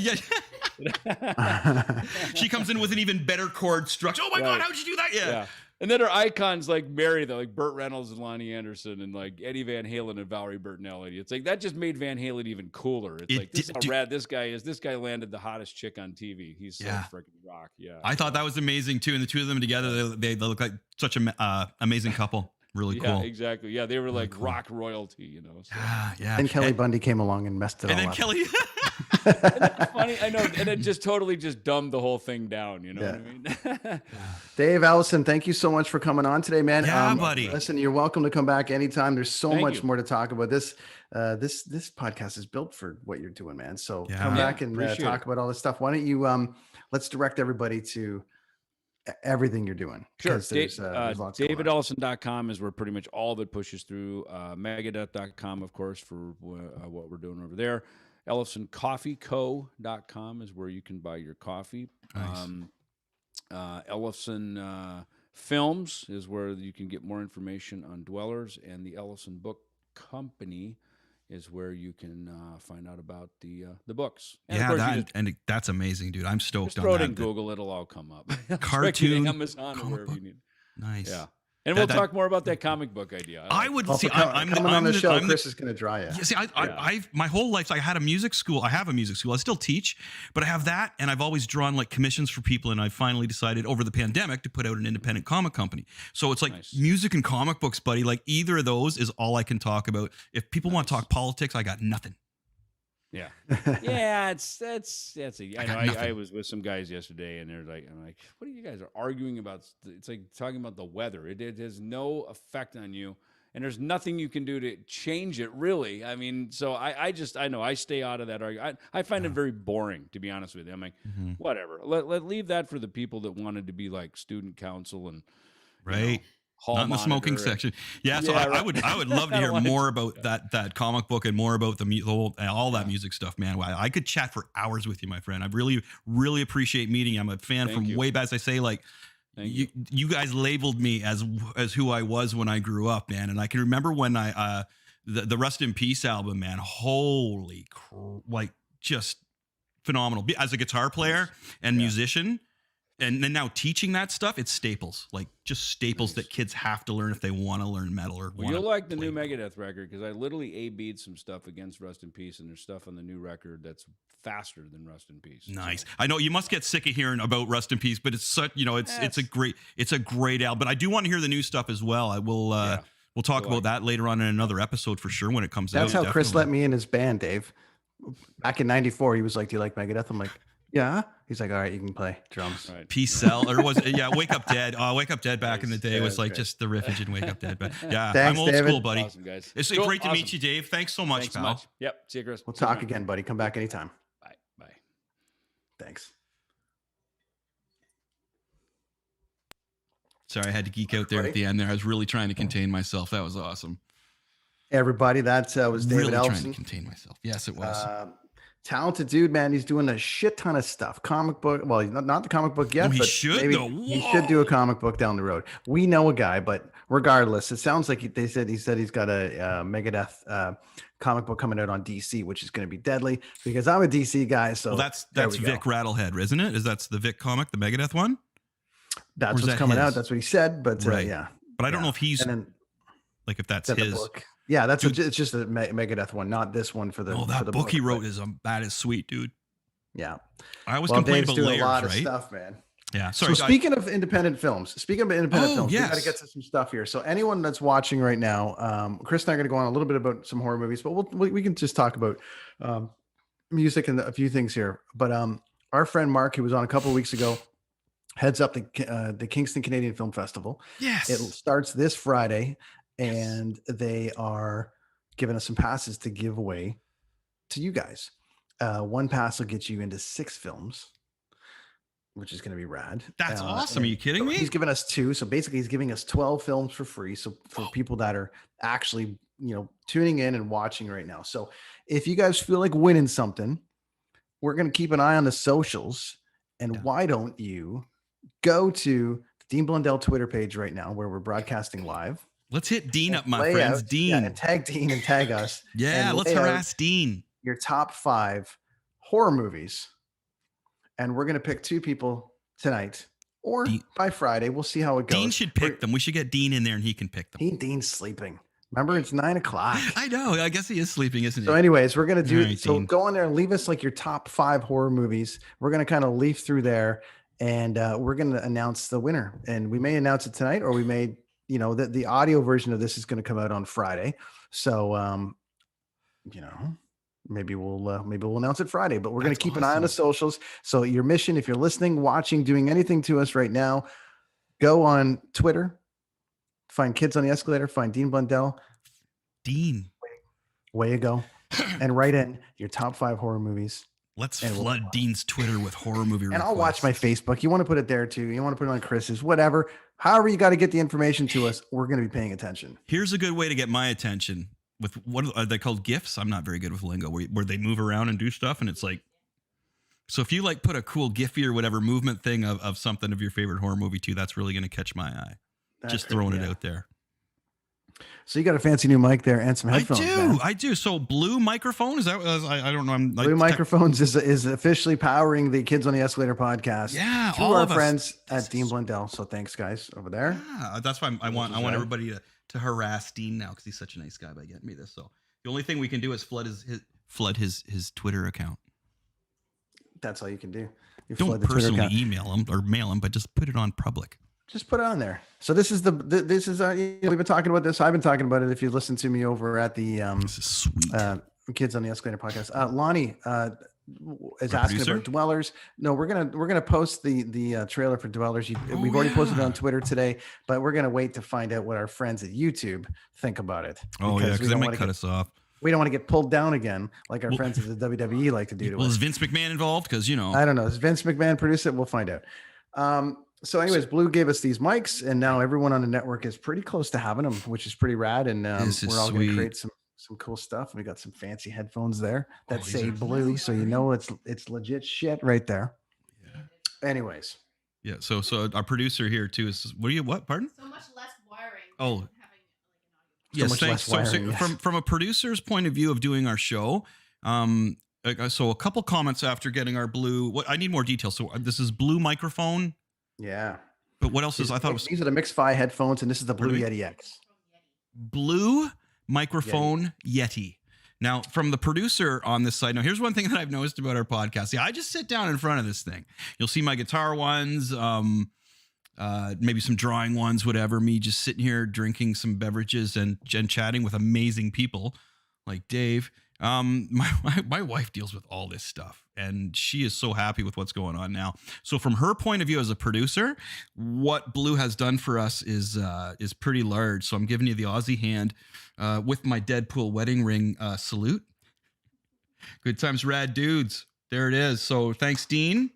She comes in with an even better chord structure. Oh my God, how'd you do that? Yeah. And then her icons like Mary, though, like Burt Reynolds and Lonnie Anderson and like Eddie Van Halen and Valerie Bertinelli. It's like that just made Van Halen even cooler. It's like, this is how rad this guy is. This guy landed the hottest chick on TV. He's so freaking rock. Yeah. I thought that was amazing too. And the two of them together, they look like such an amazing couple. Really cool. Yeah, exactly. Yeah, they were like rock royalty, So. Yeah. And Kelly Bundy came along and messed it all up. And then Kelly. Funny, I know, and it just totally just dumbed the whole thing down. You know what I mean? Dave Ellison, thank you so much for coming on today, man. Yeah, buddy. Listen, you're welcome to come back anytime. There's so much more to talk about. This podcast is built for what you're doing, man. So come back and talk about all this stuff. Why don't you let's direct everybody to everything you're doing. Sure. DavidEllison.com is where pretty much all of it pushes through. Megadeth.com, of course, for what we're doing over there. EllisonCoffeeCo.com is where you can buy your coffee. Nice. Ellison Films is where you can get more information on Dwellers, and the Ellison Book Company is where you can find out about the books. And that's amazing, dude. I'm stoked on that. Throw it in Google; it'll all come up. Cartoon, Amazon, or wherever you need. Nice. Yeah. And we'll talk more about that comic book idea. I would see. I'm coming on the show. Chris is going to draw you. See, I've my whole life I had a music school. I have a music school. I still teach, but I have that, and I've always drawn like commissions for people. And I finally decided over the pandemic to put out an independent comic company. So it's like music and comic books, buddy. Like either of those is all I can talk about. If people want to talk politics, I got nothing. Yeah. Yeah, I was with some guys yesterday and I'm like, what are you guys arguing about? It's like talking about the weather. It has no effect on you, and there's nothing you can do to change it, really. I mean, so I stay out of that argument. I find it very boring, to be honest with you. I'm like, whatever. Let leave that for the people that wanted to be like student council and not in the smoking section. Yeah, so I would love to hear more about that comic book and more about all that music stuff, man. I could chat for hours with you, my friend. I really, really appreciate meeting you. I'm a fan from way back. As I say, like you guys labeled me as who I was when I grew up, man. And I can remember when I the Rest in Peace album, man, holy, like just phenomenal. As a guitar player and musician, and then now teaching that stuff, it's staples, like just staples that kids have to learn if they want to learn metal or. Well, you'll like the new Megadeth record because I literally A/B'd some stuff against Rust in Peace, and there's stuff on the new record that's faster than Rust in Peace. Nice. So. I know you must get sick of hearing about Rust in Peace, but it's such, it's a great album. But I do want to hear the new stuff as well. I will. We'll talk about that later on in another episode for sure when it comes out. That's how Chris let me in his band, Dave. Back in '94, he was like, "Do you like Megadeth?" I'm like, "Yeah." He's like, "All right, you can play drums." Right. Peace Cell, or was it? Yeah, Wake Up Dead. Wake Up Dead back in the day was like just the riffage in Wake Up Dead. But yeah, Thanks, I'm old David. school, buddy. Awesome, guys. It's great to meet you, Dave. Thanks so much, pal. Much. Yep. See you, Chris. We'll talk again, buddy. Come back anytime. Bye. Thanks. Sorry, I had to geek out there at the end there. I was really trying to contain myself. That was awesome. Everybody, that was David really Ellison. Trying to contain myself. Yes, it was. Talented dude, man. He's doing a shit ton of stuff. Comic book. Well, he's not the comic book yet, he but should. Maybe he should do a comic book down the road. We know a guy, but regardless, it sounds like he said he's got a Megadeth comic book coming out on DC, which is going to be deadly because I'm a DC guy. So that's Vic Rattlehead, isn't it? That's the Vic comic, the Megadeth one. That's what's coming out. That's what he said. But yeah, but I don't know if he's like if that's his book. Yeah, it's just a Megadeth one, not this one for the. Oh, that for the book he wrote is sweet, dude. Yeah, I always complain about layers, a lot right? Of stuff, man. Yeah. Sorry. So speaking of independent films, we got to get to some stuff here. So anyone that's watching right now, Chris and I are going to go on a little bit about some horror movies, but we can just talk about music and a few things here. But our friend Mark, who was on a couple of weeks ago, heads up the Kingston Canadian Film Festival. Yes, it starts this Friday. And they are giving us some passes to give away to you guys. One pass will get you into 6 films, which is going to be rad. That's awesome. Are you kidding me? He's given us 2. So basically he's giving us 12 films for free. So for people that are actually, tuning in and watching right now. So if you guys feel like winning something, we're going to keep an eye on the socials. And why don't you go to the Dean Blundell Twitter page right now where we're broadcasting live. Let's hit Dean up, my friends. Dean. Yeah, and tag Dean and tag us. Yeah, let's harass Dean. Your top 5 horror movies. And we're going to pick 2 people tonight or by Friday. We'll see how it goes. Dean should pick them. We should get Dean in there and he can pick them. Dean's sleeping. Remember, it's 9:00. I know. I guess he is sleeping, isn't he? So anyways, we're going to do right, so. Dean. Go in there and leave us like your top 5 horror movies. We're going to kind of leaf through there and we're going to announce the winner. And we may announce it tonight or we may the audio version of this is going to come out on Friday. So, maybe we'll announce it Friday, but we're going to keep an eye on the socials. So your mission, if you're listening, watching, doing anything to us right now, go on Twitter, find Kids on the Escalator, find Dean Blundell. Dean. Way you go. And write in your top 5 horror movies. Let's flood Dean's Twitter with horror movie requests. And I'll watch my Facebook. You want to put it there too. You want to put it on Chris's, whatever. However you got to get the information to us, we're going to be paying attention. Here's a good way to get my attention. With what are they called? GIFs? I'm not very good with lingo. Where they move around and do stuff, and it's like. So if you put a cool GIFy or whatever movement thing of something of your favorite horror movie too, that's really going to catch my eye. Just throwing it out there. So you got a fancy new mic there and some headphones. I do. So Blue microphone, is that? I don't know. Blue Microphones is officially powering the Kids on the Escalator podcast. Yeah, through our friends at Dean Blundell. So thanks, guys, over there. Yeah, that's why I want everybody to harass Dean now because he's such a nice guy by getting me this. So the only thing we can do is flood his Twitter account. That's all you can do. Don't personally email him or mail him, but just put it on public. Just put it on there. So this is we've been talking about this. I've been talking about it. If you listen to me over at the this is sweet. Kids on the Escalator podcast, Lonnie is asking about Dwellers. No, we're gonna post the trailer for Dwellers. We've already posted it on Twitter today, but we're gonna wait to find out what our friends at YouTube think about it. Because they might cut us off. We don't want to get pulled down again like our friends at the WWE like to do to us. Is Vince McMahon involved? Because I don't know. Does Vince McMahon produce it? We'll find out. So anyways, Blue gave us these mics and now everyone on the network is pretty close to having them, which is pretty rad. And we're all going to create some cool stuff. And we got some fancy headphones there that say Blue. Nice. So it's legit shit right there. Yeah. Anyways. Yeah. So our producer here too is, pardon? So much less wiring. Oh, Yes, much thanks. less wiring. Yes. From a producer's point of view of doing our show, so a couple comments after getting our blue. What I need more details. So this is blue microphone. Yeah. But what else is? I thought it was. These are the Mix-Fi headphones, and this is the Blue Yeti X. Blue microphone Yeti. Now, from the producer on this side, now here's one thing that I've noticed about our podcast. Yeah, I just sit down in front of this thing. You'll see my guitar ones, maybe some drawing ones, whatever. Me just sitting here drinking some beverages and chatting with amazing people like Dave. My wife deals with all this stuff, and she is so happy with what's going on now. So from her point of view as a producer, what Blue has done for us is pretty large. So I'm giving you the Aussie hand with my Deadpool wedding ring salute. Good times, rad dudes. There it is. So thanks, Dean.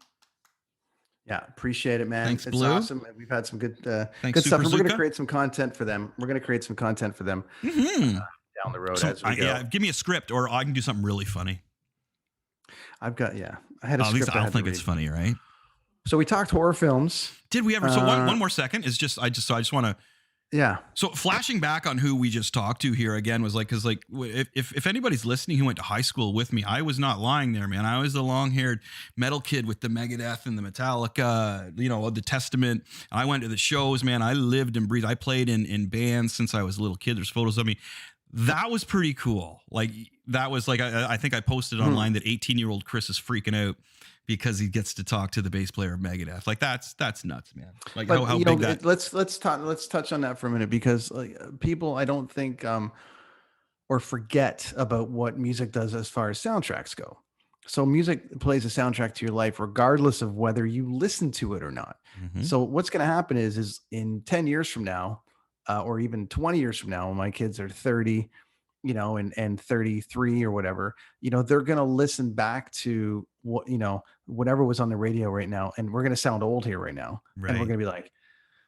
Yeah, appreciate it, man. Thanks, it's Blue. awesome. We've had some good, good Super stuff. And we're going to Zuka. create some content for them. Down the road So, as we go. yeah, give me a script, or I can do something really funny. I had a At least script. I don't think it's funny, right? So we talked horror films. Did we ever? So one more second is just I just want to. Yeah. So flashing back on who we just talked to here again was like, because like if anybody's listening who went to high school with me, I was not lying there, man. I was the long-haired metal kid with the Megadeth and the Metallica, the Testament. I went to the shows, man. I lived and breathed. I played in bands since I was a little kid. There's photos of me. That was pretty cool. Like that was like I think I posted online that 18-year-old Chris is freaking out because he gets to talk to the bass player of Megadeth. Like that's nuts, man. Like how big that. Let's touch on that for a minute, because like people I don't think or forget about what music does as far as soundtracks go. So music plays a soundtrack to your life regardless of whether you listen to it or not. Mm-hmm. So what's going to happen is in 10 years from now, or even 20 years from now, when my kids are 30, and 33 or whatever, they're going to listen back to what, whatever was on the radio right now. And we're going to sound old here right now. Right. And we're going to be like,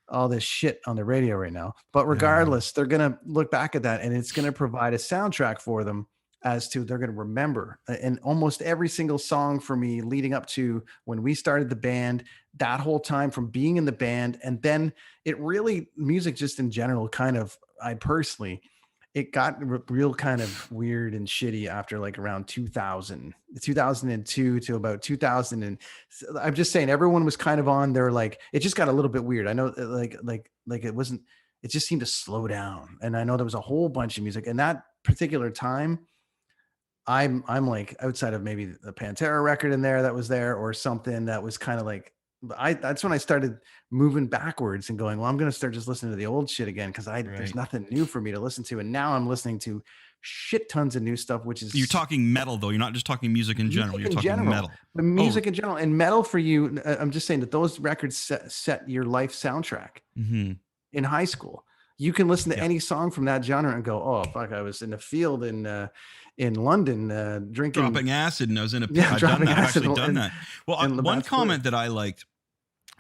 all this shit on the radio right now. But regardless, they're going to look back at that, and it's going to provide a soundtrack for them as to they're going to remember. And almost every single song for me leading up to when we started the band, that whole time from being in the band, and then it really, music just in general, it got real kind of weird and shitty after like around 2002 to about 2000. And I'm just saying, everyone was kind of on there. Like, it just got a little bit weird. I know like it just seemed to slow down. And I know there was a whole bunch of music in that particular time. I'm like, outside of maybe the Pantera record in there that was there, or something that was kind of like, that's when I started moving backwards and going, well, I'm going to start just listening to the old shit again, because there's nothing new for me to listen to. And now I'm listening to shit tons of new stuff, which is... You're talking metal, though. You're not just talking music in general. You're talking metal. The music in general. And metal for you, I'm just saying that those records set your life soundtrack. Mm-hmm. In high school. You can listen to any song from that genre and go, oh, fuck, I was in the field in London drinking... Dropping acid, and I was in a pit. Yeah, I've actually done that. Well, one comment that I liked,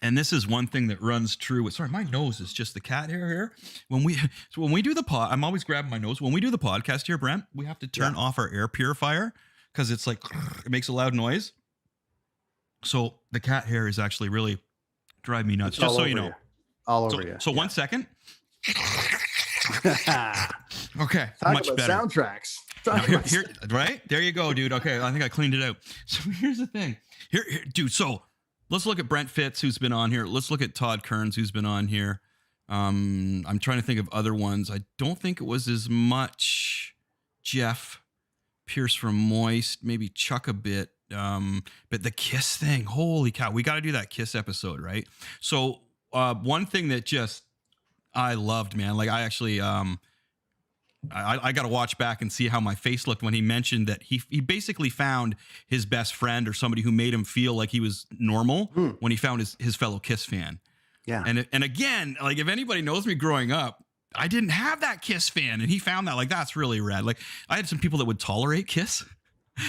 and this is one thing that runs true. Sorry, my nose is just the cat hair here. When we do the pod, I'm always grabbing my nose. When we do the podcast here, Brent, we have to turn off our air purifier because it's like, it makes a loud noise. So the cat hair is actually really driving me nuts, just so you know. All over you. So 1 second. Okay, Talk much about better. Soundtracks. Here, right? There you go, dude. Okay, I think I cleaned it out. So here's the thing. Here, dude, so let's look at Brent Fitz, who's been on here. Let's look at Todd Kearns, who's been on here. I'm trying to think of other ones. I don't think it was as much Jeff Pearce from Moist, maybe Chuck a bit. But the Kiss thing, holy cow, we got to do that Kiss episode, right? So one thing that just I loved, man, like I actually I got to watch back and see how my face looked when he mentioned that he basically found his best friend or somebody who made him feel like he was normal when he found his fellow Kiss fan. Yeah. And again, like if anybody knows me growing up, I didn't have that Kiss fan, and he found that. Like, that's really rad. Like, I had some people that would tolerate Kiss.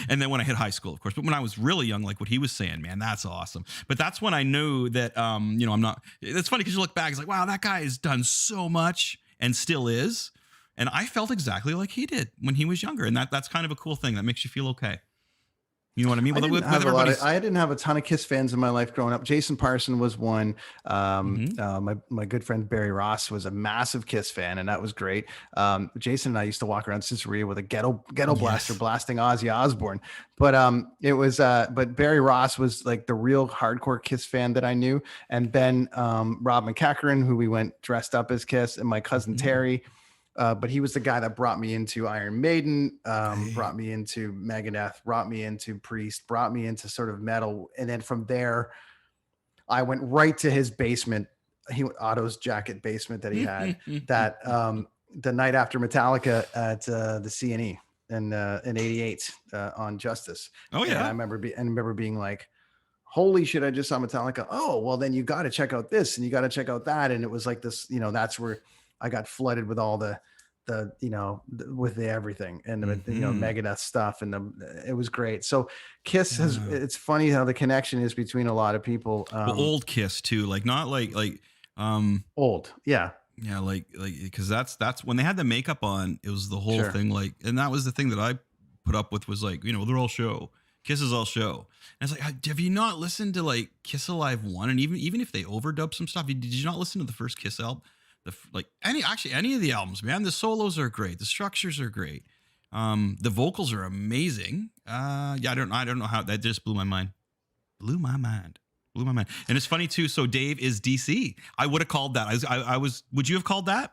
And then when I hit high school, of course, but when I was really young, like what he was saying, man, that's awesome. But that's when I knew that, I'm not, it's funny because you look back, it's like, wow, that guy has done so much and still is. And I felt exactly like he did when he was younger. And that's kind of a cool thing that makes you feel okay. You know what I mean? I didn't have I didn't have a ton of Kiss fans in my life growing up. Jason Parson was one. My good friend Barry Ross was a massive Kiss fan, and that was great. Jason and I used to walk around Cincinnati with a ghetto blaster blasting Ozzy Osbourne. But but Barry Ross was like the real hardcore Kiss fan that I knew. And then Rob McCacherin, who we went dressed up as Kiss, and my cousin Terry. But he was the guy that brought me into Iron Maiden, brought me into Megadeth, brought me into Priest, brought me into sort of metal. And then from there, I went right to his basement, Otto's jacket basement that he had that the night after Metallica at the CNE in 88 on Justice. Oh, yeah. And I remember being like, holy shit, I just saw Metallica. Oh, well, then you got to check out this and you got to check out that. And it was like this, that's where I got flooded with all the with the everything and the Megadeth stuff, and it was great. So Kiss it's funny how the connection is between a lot of people. Old Kiss too, like not like old, yeah, like because that's when they had the makeup on. It was the whole thing, like, and that was the thing that I put up with was like, they're all show. Kiss is all show. And it's like, have you not listened to like Kiss Alive 1? And even if they overdub some stuff, did you not listen to the first Kiss album? Any of the albums, man, the solos are great. The structures are great. The vocals are amazing. I don't know how that just blew my mind. And it's funny too. So Dave is DC. I would have called that. Would you have called that?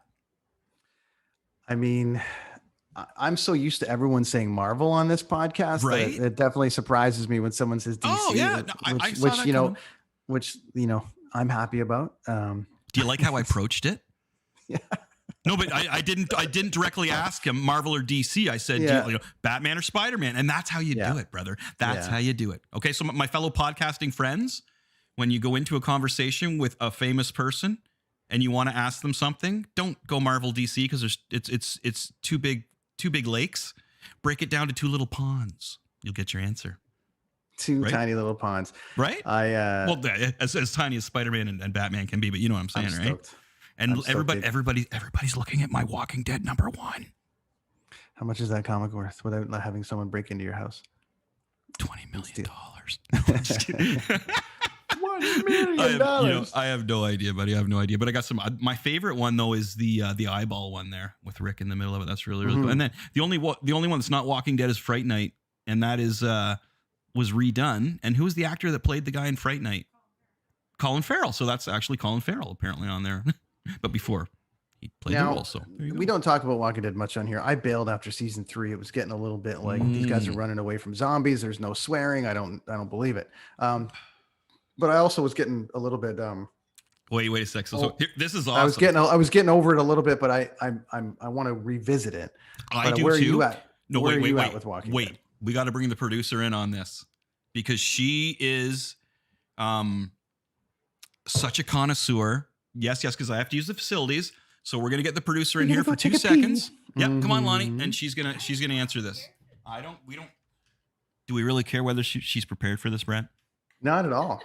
I mean, I'm so used to everyone saying Marvel on this podcast. Right. That it definitely surprises me when someone says DC. Oh yeah. Which I'm happy about. Do you like how I approached it? Yeah. No, but I didn't directly ask him Marvel or DC. I said, Batman or Spider-Man. And that's how you do it, brother. That's how you do it. Okay. So my fellow podcasting friends, when you go into a conversation with a famous person and you want to ask them something, don't go Marvel DC because it's too big lakes. Break it down to two little ponds. You'll get your answer. Two tiny little ponds. Right? As tiny as Spider-Man and Batman can be, but you know what I'm saying, right? Stoked. And everybody's looking at my Walking Dead #1. How much is that comic worth without having someone break into your house? $20 million. No, I'm just kidding. $1 million. I have no idea, buddy. I have no idea. But I got some. My favorite one though is the eyeball one there with Rick in the middle of it. That's really cool. And then the only one that's not Walking Dead is Fright Night, and that is was redone. And who was the actor that played the guy in Fright Night? Colin Farrell. So that's actually Colin Farrell apparently on there. But before he played the role. So we don't talk about Walking Dead much on here. I bailed after season 3. It was getting a little bit like these guys are running away from zombies. There's no swearing. I don't believe it. But I also was getting a little bit. Wait a sec. So here, this is awesome. I was getting over it a little bit, but I want to revisit it. I do where too. Are you at? No, where wait, are you wait, at with Walking wait. Dead? We got to bring the producer in on this because she is such a connoisseur. Yes, because I have to use the facilities. So we're gonna get the producer in here for 2 seconds. Yep, come on, Lonnie, and she's gonna answer this. We don't. Do we really care whether she's prepared for this, Brad? Not at all.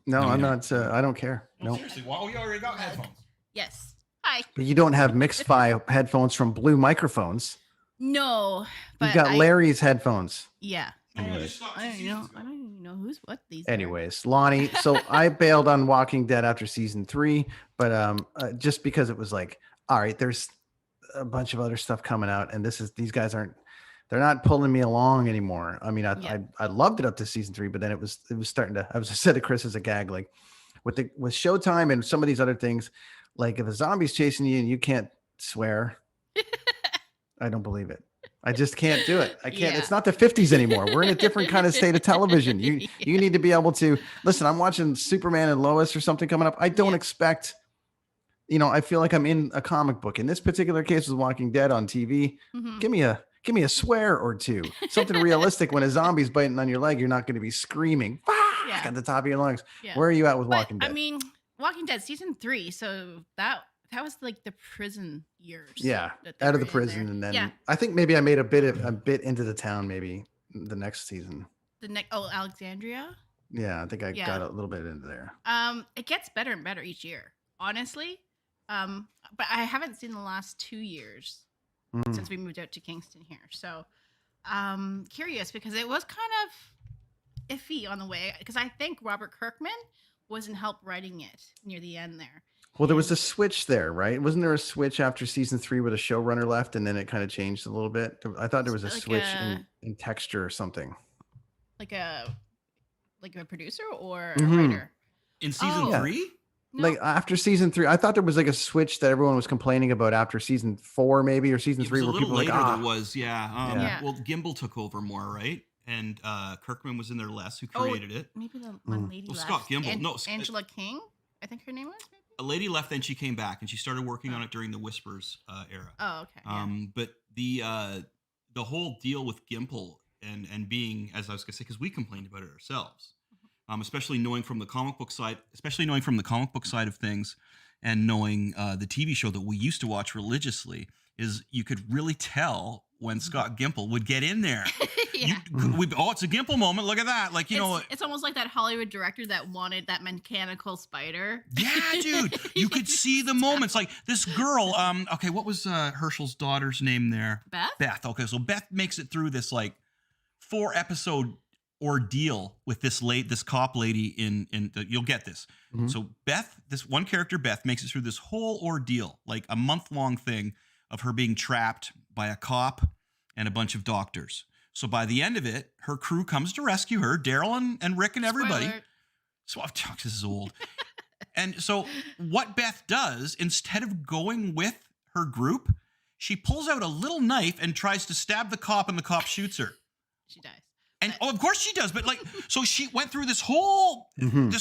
No, I'm not. I don't care. No. Seriously, well, you already got headphones. Yes. Hi. But you don't have Mixify headphones from Blue Microphones. No, but you got Larry's headphones. Yeah. I don't even know what these. Anyways, Lonnie. So I bailed on Walking Dead after season 3, but just because it was like, all right, there's a bunch of other stuff coming out, and these guys they're not pulling me along anymore. I mean, I loved it up to season 3, but then it was starting to. I said to Chris as a gag, like with Showtime and some of these other things, like if a zombie's chasing you and you can't swear, I don't believe it. I just can't do it. I can't. Yeah. It's not the 50s anymore. We're in a different kind of state of television. You need to be able to listen. I'm watching Superman and Lois or something coming up. I don't expect, I feel like I'm in a comic book. In this particular case with Walking Dead on TV, give me a swear or two, something realistic. When a zombie's biting on your leg, you're not going to be screaming at the top of your lungs. Yeah. Where are you at with Walking Dead? I mean, Walking Dead season 3. So that was like the prison years. Yeah, out of the prison, and then I think maybe I made a bit into the town. Maybe the next season. Alexandria. Yeah, I think I got a little bit into there. It gets better and better each year, honestly. But I haven't seen the last 2 years since we moved out to Kingston here. So, curious because it was kind of iffy on the way because I think Robert Kirkman was in help writing it near the end there. Well, there was a switch there, right? Wasn't there a switch after season 3 where the showrunner left and then it kind of changed a little bit? I thought there was a Like switch a- in texture or something. like a producer or a Mhm. writer In season Oh. 3? No. Like after season 3, I thought there was like a switch that everyone was complaining about after season 4, maybe, or season It 3, was a where little people were later. like, There was, yeah. Yeah. Well, Gimbel took over more, right? And Kirkman was in there less, who Oh, created it. maybe the one lady Well, left. Scott Gimble. No, Angela King, I think her name was. Maybe? A lady left, then she came back, and she started working on it during the Whispers era. Oh, okay. Yeah. But the whole deal with Gimple and being, as I was gonna say, because we complained about it ourselves, especially knowing from the comic book side of things, and knowing the TV show that we used to watch religiously, is you could really tell when Scott Gimple would get in there. Yeah. It's a Gimple moment. Look at that. Like, It's almost like that Hollywood director that wanted that mechanical spider. yeah, dude, you could see the moments. Like this girl, okay, what was Herschel's daughter's name there? Beth? Okay, so Beth makes it through this like 4-episode ordeal with this cop lady in you'll get this. Mhm. So Beth, this one character, Beth, makes it through this whole ordeal, like a month-long thing of her being trapped by a cop and a bunch of doctors. So by the end of it, her crew comes to rescue her, Daryl and Rick and everybody. Spoiler. So this is old. And so what Beth does, instead of going with her group, she pulls out a little knife and tries to stab the cop, and the cop shoots her. She dies. And of course she does, but like, so she went through this whole Mhm.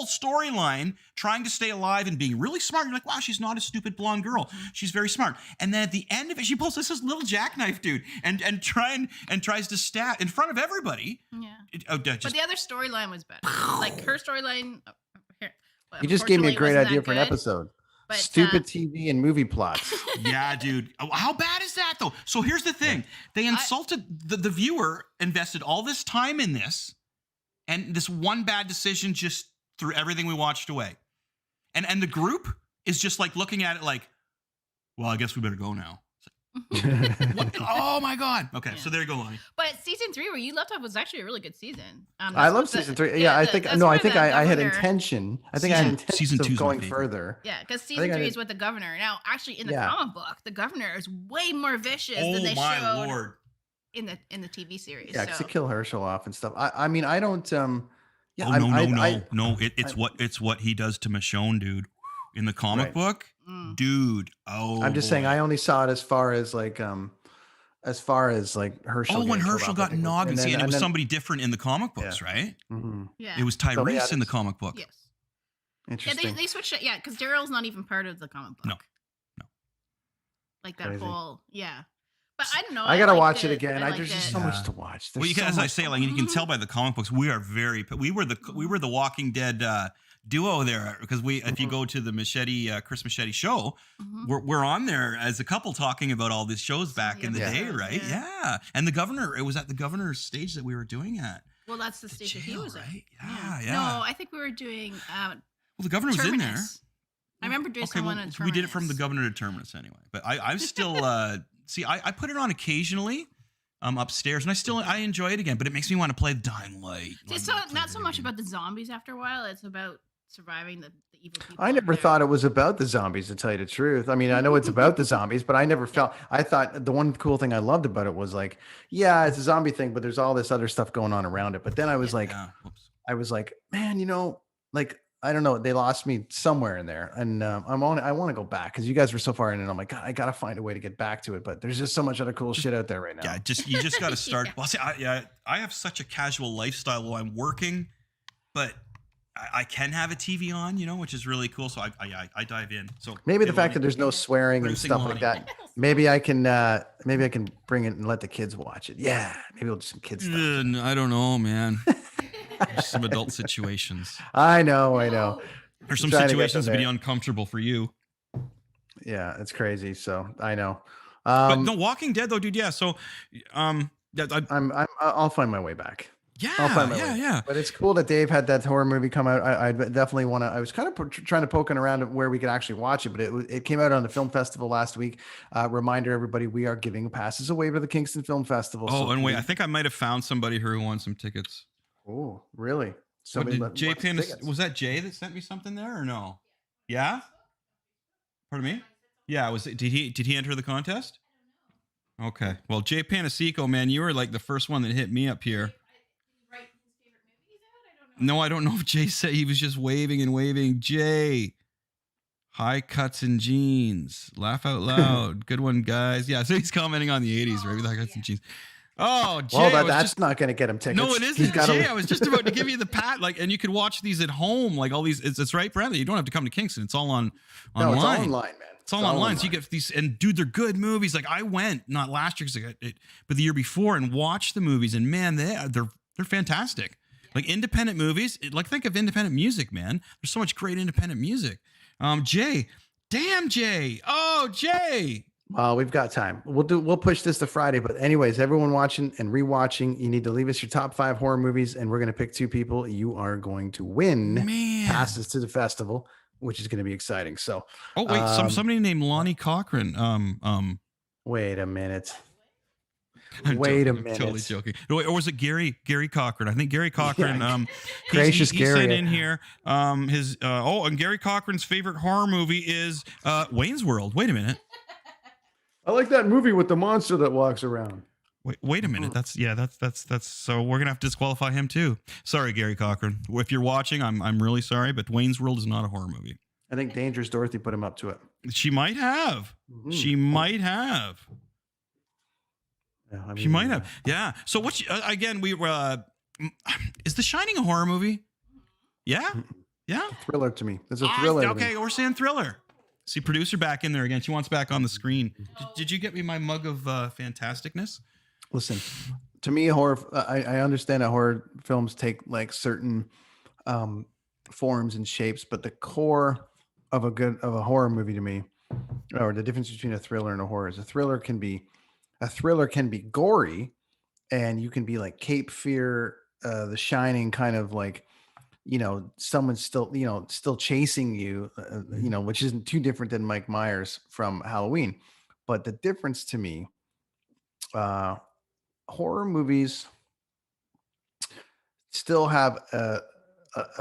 storyline trying to stay alive and being really smart. You're like, wow, she's not a stupid blonde girl. She's very smart. And then at the end of it, she pulls this little jackknife, dude, and tries to stab in front of everybody. Yeah. Just, But the other storyline was better. Like her storyline. You just gave me a unfortunately, great wasn't idea that for an good, episode. but, Stupid TV and movie plots. yeah, dude. How bad is that though? So here's the thing. They insulted the viewer, invested all this time in this, and this one bad decision just threw everything we watched away. And the group is just like looking at it like, well, I guess we better go now. It's like, what? Oh my God. Okay, Yeah. so there you go, Lonnie. But season 3, where you left off, was actually a really good season. I love season 3. Yeah, I think that's I where think the I had governor- intention. I think I had intention Season of 2's my going favorite. further. Yeah, because think season I 3 did- is with the governor. Now, actually, in the Yeah. comic book, the governor is way more vicious than Oh they my showed Lord. in the TV series. Yeah, because so. they kill Herschel off and stuff. I mean, I don't. Yeah, No. It's what he does to Michonne, dude. In the comic Right. book, Mm. dude. Oh, I'm just saying, boy. I only saw it as far as like Herschel. Oh, when getting killed Herschel off, I got think was- noggins, and it was then- somebody different in the comic books, right? Mhm. Yeah. It was So, Tyrese yeah, in the that's- comic book. Yes. Yeah, Interesting. they switched it. Yeah, because Daryl's not even part of the comic book. No. Like that Crazy. whole, yeah. But I don't know. I gotta liked watch it again. liked There's just it. so much Yeah. to watch. Well, There's you can, so as I much say, to like you can tell by the comic books, we were the Walking Dead duo there, because if you go to the Chris Machete show, Mhm. we're on there as a couple talking about all these shows back in the Yeah. day, right? Yeah. And the governor, it was at the governor's stage that we were doing at. Well, that's the station he jail, was at. right? Yeah. No, I think we were doing Well, the governor was in there. Terminus. I remember doing Okay, someone well, on we did it from the Terminus. governor to Terminus anyway. But I'm still see, I put it on occasionally upstairs, and I enjoy it again. But it makes me want to play Dying Light. See, it's not so much about the zombies after a while. It's about surviving the evil people. I never thought it was about the zombies, to tell you the truth. I mean, I know it's about the zombies, but I never felt. I thought the one cool thing I loved about it was like, yeah, it's a zombie thing, but there's all this other stuff going on around it. But then I was like, man, like, I don't know, they lost me somewhere in there, and I want to go back because you guys were so far in, and I'm like, God, I gotta find a way to get back to it. But there's just so much other cool shit out there right now. Yeah, you just got to start. Yeah. Well, see, I have such a casual lifestyle while I'm working, but I can have a TV on, which is really cool. So I dive in. So Maybe the fact that there's no swearing and Producing stuff Lonnie. like that. Maybe I can bring it and let the kids watch it. Yeah, maybe we'll do some kids stuff. I don't know, man. There's some adult situations. I know. There's some Trying to get situations them that be there. uncomfortable for you. Yeah, it's crazy. So I know. But no, Walking Dead though, dude. Yeah. So, I'll find my way back. I'll find my way. yeah. But it's cool that Dave had that horror movie come out. I definitely want to. I was kind of trying to poking around at where we could actually watch it, but it came out on the film festival last week. Reminder, everybody, we are giving passes away for the Kingston Film Festival. Oh, so and wait, I think I might have found somebody who wants some tickets. Oh, really? What Somebody did Jay bought some Pan? tickets. Was that Jay that sent me something there or no? Yeah. Pardon me. Yeah. Did he enter the contest? Okay. Well, Jay Panasico, man, you were like the first one that hit me up here. No, I don't know if Jay said, he was just waving and waving. Jay, high cuts and jeans. Laugh out loud. Good one, guys. Yeah, so he's commenting on the 80s, right? With high cuts and jeans. Oh, Jay. Well, that's not going to get him tickets. No, it isn't, Jay. I was just about to give you the pat, like, and you could watch these at home, like all these. It's right, Bradley. You don't have to come to Kingston. It's all online. No, it's all online, man. It's all online. So you get these, and dude, they're good movies. Like I went not last year, but the year before, and watched the movies, and man, they're fantastic. Like independent movies. Like think of independent music, man. There's so much great independent music. Jay, damn Jay. Oh, Jay. Well, we've got time. We'll push this to Friday. But anyways, everyone watching and rewatching, you need to leave us your top 5 horror movies, and we're going to pick 2 people. You are going to win passes to the festival, which is going to be exciting. So, oh wait, somebody named Lonnie Cochran. Wait a minute. I'm minute. Totally joking. Or was it Gary Cochran? I think Gary Cochran. Yeah. Gracious Gary. He sent in here and Gary Cochran's favorite horror movie is Wayne's World. Wait a minute. I like that movie with the monster that walks around. Wait a minute. That's so we're gonna have to disqualify him too. Sorry, Gary Cochran. If you're watching, I'm really sorry, but Wayne's World is not a horror movie. I think Dangerous Dorothy put him up to it. She might have. Mm-hmm. She might have. Yeah, I mean, she might have. Yeah. So what? Again, we is The Shining a horror movie? Yeah. Yeah. It's a thriller to me. It's a thriller. Okay, we're saying thriller. See, producer back in there again. She wants back on the screen. Did you get me my mug of fantasticness? Listen, to me, horror. I understand that horror films take like certain forms and shapes, but the core of a horror movie to me, or the difference between a thriller and a horror, is a thriller can be gory, and you can be like Cape Fear, The Shining, kind of like, someone's still chasing you, which isn't too different than Mike Myers from Halloween. But the difference to me, horror movies still have a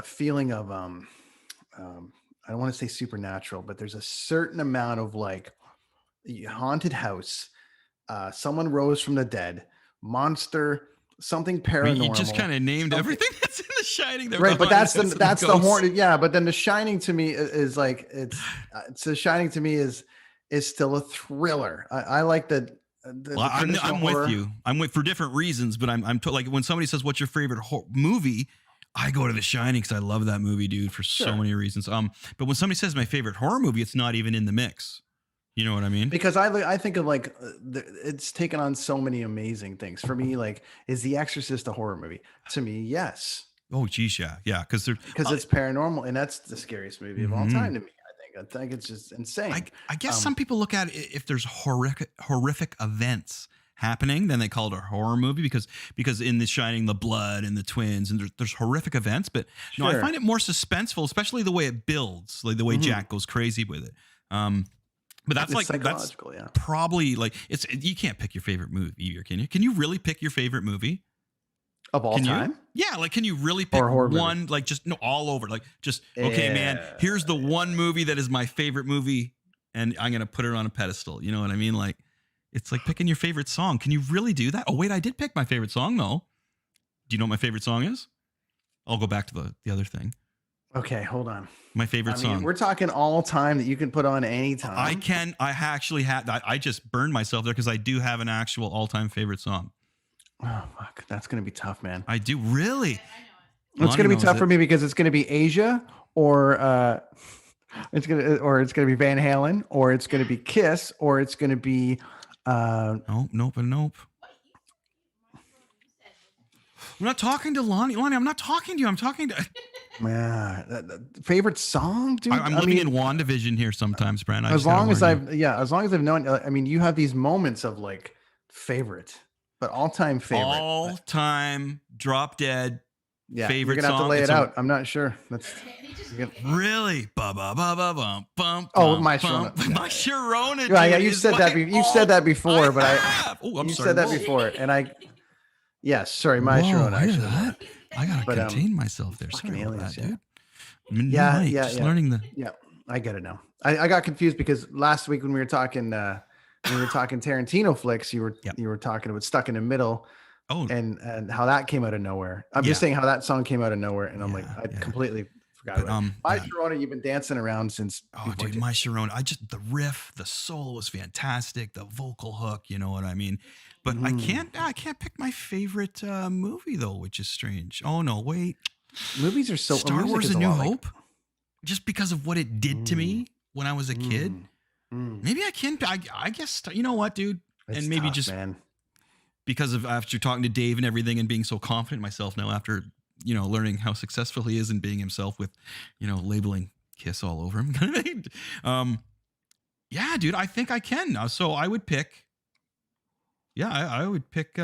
feeling of, I don't want to say supernatural, but there's a certain amount of like haunted house, someone rose from the dead, monster, something paranormal. You just kind of named everything that's in The Shining. Right, but that's the horror. Yeah, but then The Shining to me is like The Shining to me is still a thriller. I like the I'm with you. I'm with for different reasons, but I'm like when somebody says what's your favorite movie, I go to The Shining because I love that movie, dude, for so many reasons. But when somebody says my favorite horror movie, it's not even in the mix. You know what I mean? Because I think of like it's taken on so many amazing things. For me, like, is The Exorcist a horror movie? To me, yes. Oh, geez, yeah, because it's paranormal, and that's the scariest movie of all time to me. I think it's just insane. I guess some people look at it, if there's horrific events happening, then they call it a horror movie because in The Shining, the blood and the twins, and there's horrific events. But no, I find it more suspenseful, especially the way it builds, like the way Jack goes crazy with it. But that's like psychological, probably like you can't pick your favorite movie either, can you? Can you really pick your favorite movie of all time? Yeah, like can you really pick one movie? Like just all over, like just okay, man. Here's the one movie that is my favorite movie, and I'm gonna put it on a pedestal. You know what I mean? Like it's like picking your favorite song. Can you really do that? Oh wait, I did pick my favorite song though. Do you know what my favorite song is? I'll go back to the other thing. Okay, hold on. My favorite song. We're talking all time that you can put on any time. I actually had. I just burned myself there because I do have an actual all-time favorite song. Oh fuck, that's gonna be tough, man. I do really. It's gonna be tough for me because it's gonna be Asia or it's gonna be Van Halen, or it's gonna be Kiss, or it's gonna be Nope. I'm not talking to Lonnie. Lonnie, I'm not talking to you. I'm talking to. Favorite song, dude. I'm living in WandaVision here sometimes, Brent. As long as I've known. I mean, you have these moments of like favorite, but all-time favorite. All-time drop dead. Yeah, favorite you're gonna have to lay it out. I'm not sure. That's really ba ba ba ba bum bum. Oh, My Sharona. My Sharona. Yeah, you said that. You said that before, but I'm sorry. said that before, and I. Yes, sorry, My Sharona. I gotta But contain myself there. fucking Sorry about aliens, that, yeah. dude. New Yeah, mic, yeah, just yeah. learning the. Yeah, I get it now. I got confused because last week when we were talking Tarantino flicks, Yep. you were talking about Stuck in the Middle Oh, and how that came out of nowhere. I'm Yeah. just saying how that song came out of nowhere, and I'm like, Yeah, I yeah. completely forgot But, about it. My yeah. Sharona, you've been dancing around since. Oh, before dude, My Sharona. The riff, the solo was fantastic. The vocal hook, you know what I mean? But I can't pick my favorite movie though, which is strange. Oh no, wait. Movies are so. Star music Wars: is A a New lot like- Hope. Just because of what it did to me when I was a kid. Maybe I can. I guess you know what, dude. It's and maybe tough, just man. because of after talking to Dave and everything and being so confident in myself now after learning how successful he is and being himself with labeling Kiss all over him. Yeah, dude, I think I can. So I would pick. Yeah, I would pick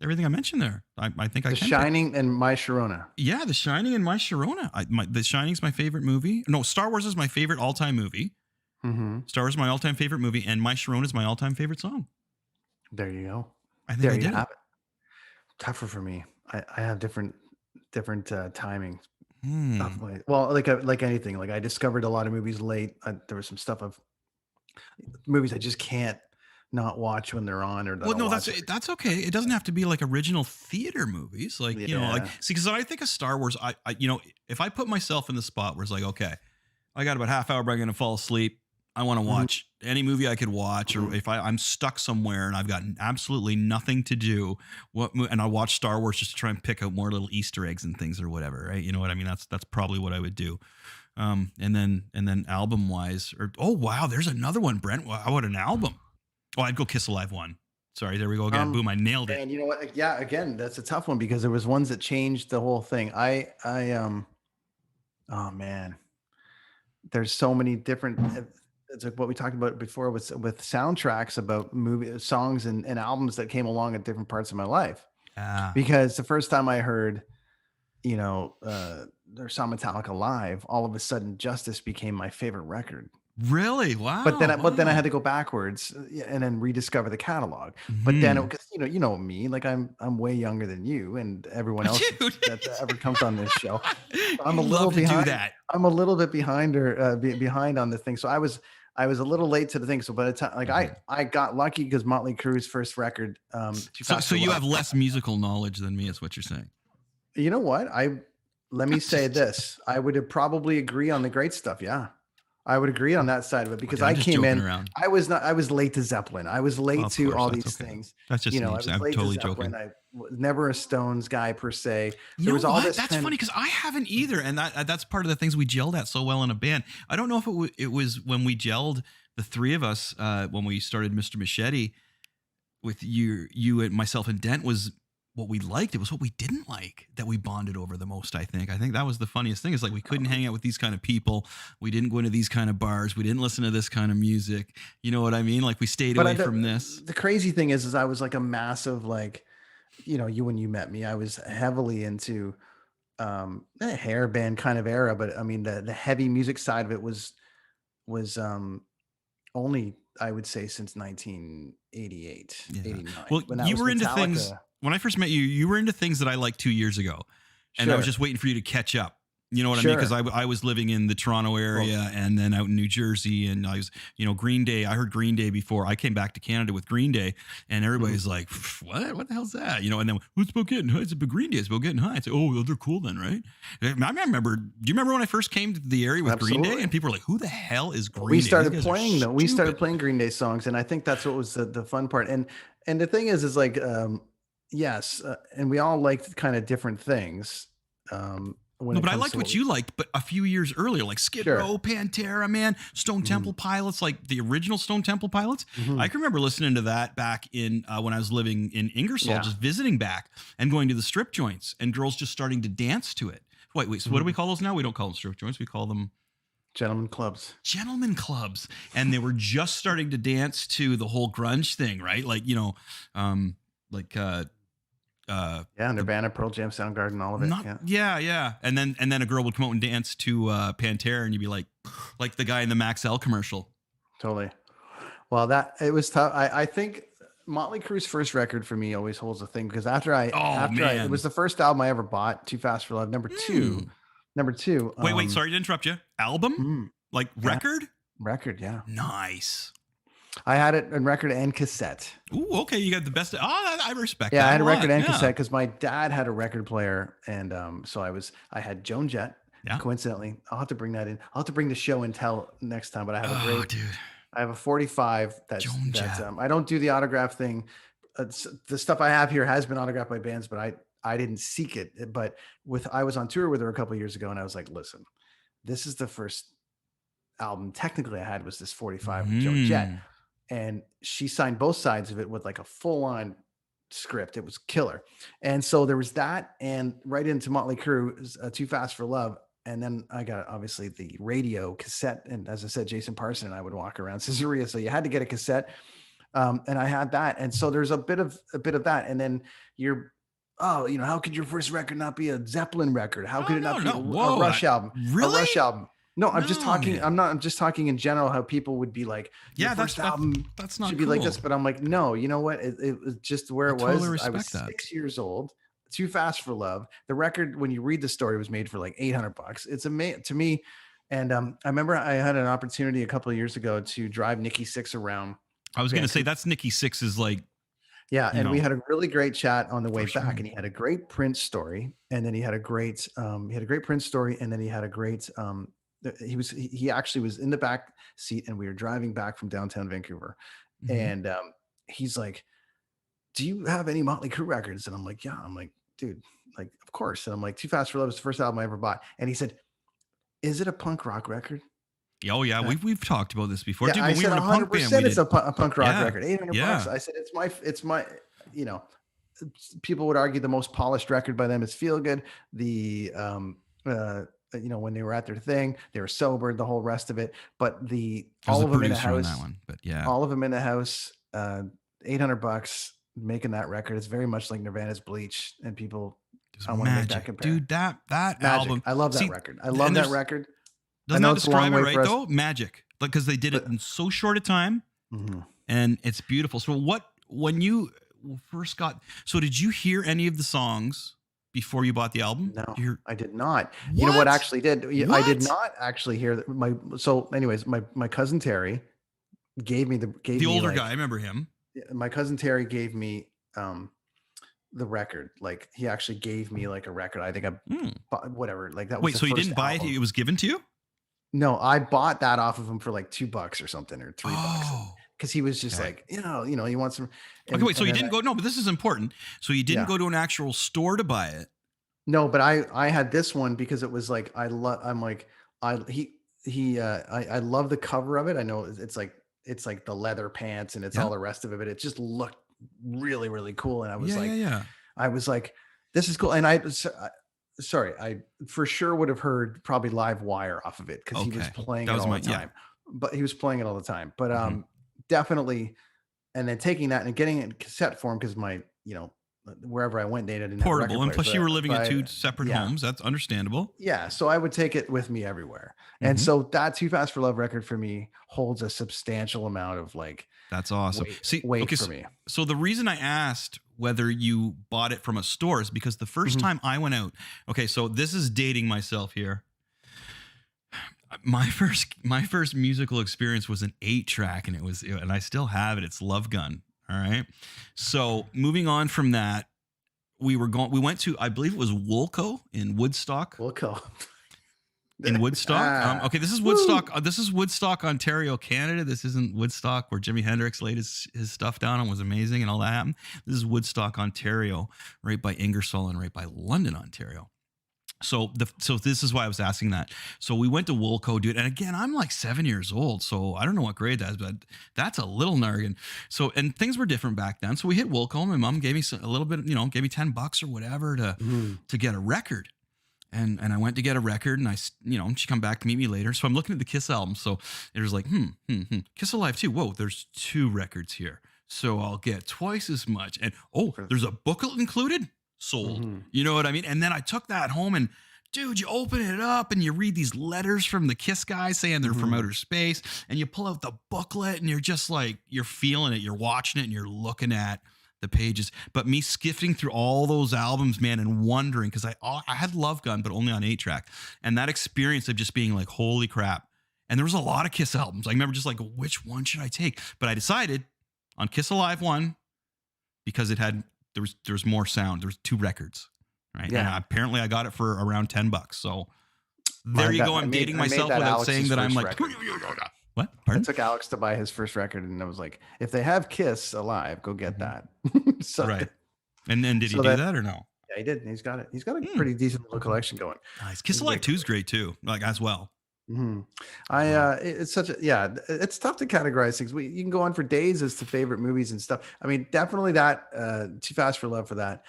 everything I mentioned there. I think I The can. Shining and My Sharona. Yeah, The Shining and My Sharona. The Shining's my favorite movie. No, Star Wars is my favorite all-time movie. Star Wars is my all-time favorite movie, and My Sharona is my all-time favorite song. There you go. I think There I you did have it. Tougher for me. I have different timings. Well, like anything. Like I discovered a lot of movies late. There was some stuff of movies I just can't not watch when they're on. Or that Well, I'll no, watch that's okay. It doesn't have to be like original theater movies. Like Yeah. see, because when I think of Star Wars, I if I put myself in the spot where it's like, okay, I got about half hour, but I'm gonna fall asleep. I want to watch any movie I could watch, or if I'm stuck somewhere and I've got absolutely nothing to do, and I watch Star Wars just to try and pick out more little Easter eggs and things or whatever, right? You know what I mean? That's probably what I would do. And then album wise, or oh wow, there's another one, Brent. How about an album? Oh, I'd go Kiss Alive 1. Sorry, there we go again. Boom, I nailed it. And you know what? Yeah, again, that's a tough one because there was ones that changed the whole thing. Oh man, there's so many different. It's like what we talked about before with soundtracks about movie songs and albums that came along at different parts of my life. Because the first time I heard, or saw Metallica live, all of a sudden Justice became my favorite record. Really? Wow. But then I had to go backwards and then rediscover the catalog. But then because you know me, like I'm way younger than you and everyone else that ever comes on this show. I'm a little behind. Do that. I'm a little bit behind behind on the thing. So I was a little late to the thing. So by the time I got lucky because Motley Crue's first record. So you have less musical knowledge than me, is what you're saying. You know what? Let me say this. I would probably agree on the great stuff. Yeah. I would agree on that side of it because I came in. I was late to Zeppelin. I was late to all these things. That's just I was I'm late totally to Zeppelin. joking. I was never a Stones guy per se. There was all this. That's funny because I haven't either, and that's part of the things we gelled at so well in a band. I don't know if it was when we gelled, the three of us, when we started Mr. Machete with you and myself and Dent, was what we liked. It was what we didn't like that we bonded over the most. I think that was the funniest thing, is like we couldn't hang out with these kind of people. We didn't go into these kind of bars. We didn't listen to this kind of music. You know what I mean? Like we stayed away from this. The crazy thing is I was like a massive, like, you, when you met me, I was heavily into a hair band kind of era, but I mean the heavy music side of it was only, I would say, since 1988, 89. Well, you were into things when I first met you. You were into things that I liked 2 years ago, and I was just waiting for you to catch up. You know what I mean? Because I was living in the Toronto area and then out in New Jersey, and I was, Green Day. I heard Green Day before I came back to Canada with Green Day, and everybody's like, "What the hell's that?" And then what's about getting high? It's about Green Day. It's about getting high. It's like, oh, they're cool then, right? I remember. Do you remember when I first came to the area with Green Day, and people were like, "Who the hell is Green Day?" We started playing though. We started playing Green Day songs, and I think that's what was the fun part. And the thing is like, yes, and we all liked kind of different things. No, but I liked what you liked, but a few years earlier, like Skid Row, Pantera, man, Stone Temple Pilots, like the original Stone Temple Pilots. I can remember listening to that back in when I was living in Ingersoll, just visiting back and going to the strip joints and girls just starting to dance to it. Wait, so what do we call those now? We don't call them strip joints. We call them gentlemen clubs. Gentlemen clubs. And they were just starting to dance to the whole grunge thing, right? Like, Nirvana, Pearl Jam, Soundgarden, all of it. Yeah. And then a girl would come out and dance to Pantera, and you'd be like the guy in the Max L commercial. Totally. Well, it was tough. I think Motley Crue's first record for me always holds a thing because after man. it was the first album I ever bought, Too Fast for Love. Number two. Wait, sorry to interrupt you. Album? Like record? Record, yeah. Nice. I had it in record and cassette. Ooh, okay. You got the best. I respect that. Yeah, I had a record and yeah. cassette because my dad had a record player, and so I had Joan Jett. Yeah. Coincidentally, I'll have to bring that in. I'll have to bring the show and tell next time. But I have a great. Dude. I have a 45. That's Joan Jett. I don't do the autograph thing. The stuff I have here has been autographed by bands, but I didn't seek it. But I was on tour with her a couple of years ago, and I was like, listen, this is the first album technically I had was this 45 with Joan Jett. And she signed both sides of it with like a full-on script. It was killer. And so there was that, and right into Motley Crue, Too Fast for Love. And then I got obviously the radio cassette. And as I said, Jason Parson and I would walk around Caesarea. So you had to get a cassette. And I had that. And so there's a bit of that. And then how could your first record not be a Zeppelin record? How could it not be a Rush album? Really? A Rush album. No, I'm just talking. Man. I'm just talking in general. How people would be like, "Yeah, that's album that's not should cool. be like this." But I'm like, no. You know what? It was just where it was. Totally I was 6 years old. Too Fast for Love. The record, when you read the story, was made for like $800. It's amazing to me. And I remember I had an opportunity a couple of years ago to drive Nikki Sixx around. I was going to say that's Nikki Sixx's like. Yeah, and we had a really great chat on the way back, and he had a great Prince story, and then he had a great Prince story, and then he had a great. He actually was in the back seat, and we were driving back from downtown Vancouver, and he's like, "Do you have any Motley Crue records?" And I'm like, "Yeah." I'm like, "Dude, like, of course." And I'm like, "Too Fast for Love is the first album I ever bought." And he said, "Is it a punk rock record?" Oh yeah, we've talked about this before. Yeah, Dude, I said 100% it's a punk rock record. $800. I said it's my. People would argue the most polished record by them is Feel Good. The when they were at their thing, they were sober, the whole rest of it. But all of them in the house, that one, but yeah, all of them in the house, $800 making that record. It's very much like Nirvana's Bleach, and people. I want to make that comparison. Dude, that album. I love that record. I love that record. Doesn't that describe it right though? Magic, like because they did it in so short a time, and it's beautiful. So when you first got, did you hear any of the songs before you bought the album? No, I did not. What? You know what actually did? What? I did not actually hear my cousin Terry gave me the older guy. I remember him. My cousin Terry gave me the record. Like he actually gave me like a record. I think I bought whatever. Like that. Wait, so you didn't buy it? It was given to you? No, I bought that off of him for like $2 or something, or $3. Because he was just like, he wants some. Okay, wait. So you didn't go? No, but this is important. So you didn't go to an actual store to buy it? No, but I had this one because it was like I love the cover of it. I know it's like the leather pants and it's all the rest of it, but it just looked really, really cool. And I was I was like, this is cool. And I for sure would have heard probably Live Wire off of it because he was playing it all the time. But he was playing it all the time. But definitely, and then taking that and getting it in cassette form because my, wherever I went, they didn't portable, and plus you were living in two separate homes. That's understandable. Yeah, so I would take it with me everywhere, and so that Too Fast for Love record for me holds a substantial amount of like. That's awesome. Weight for me. So the reason I asked whether you bought it from a store is because the first time I went out. Okay, so this is dating myself here. My first musical experience was an 8-track, and I still have it. It's Love Gun. All right. So moving on from that, we went to, I believe it was Woolco in Woodstock. In Woodstock. Okay, this is Woodstock. This is Woodstock, Ontario, Canada. This isn't Woodstock where Jimi Hendrix laid his stuff down and was amazing and all that happened. This is Woodstock, Ontario, right by Ingersoll and right by London, Ontario. So this is why I was asking that. So we went to Woolco, dude. And again, I'm like 7 years old. So I don't know what grade that is, but that's a little nargan. So, and things were different back then. So we hit Woolco. My mom gave me a little bit, gave me $10 or whatever to get a record. And I went to get a record and she come back to meet me later. So I'm looking at the Kiss album. So it was like, Kiss Alive 2. Whoa, there's 2 records here. So I'll get twice as much. And there's a booklet included. Sold. You know what I mean? And then I took that home and dude, you open it up and you read these letters from the Kiss guys saying they're from outer space, and you pull out the booklet and you're just like, you're feeling it, you're watching it, and you're looking at the pages. But me skipping through all those albums, man, and wondering, because I had Love Gun, but only on 8-track, and that experience of just being like, holy crap. And there was a lot of Kiss albums. I remember just like, which one should I take? But I decided on Kiss Alive 1 because there was more sound. There was 2 records. Right. Yeah. And apparently I got it for around $10. So there you go. I'm dating myself without saying that I'm like, what? Pardon? I took Alex to buy his first record, and I was like, if they have Kiss Alive, go get that. So, right. And then did he do that or no? Yeah, he did. He's got it. He's got a pretty decent little collection going. Nice. Kiss Alive 2 is great too, like as well. Mm-hmm. It's such a, it's tough to categorize things. You can go on for days as to favorite movies and stuff. I mean, definitely that, Too Fast for Love for that.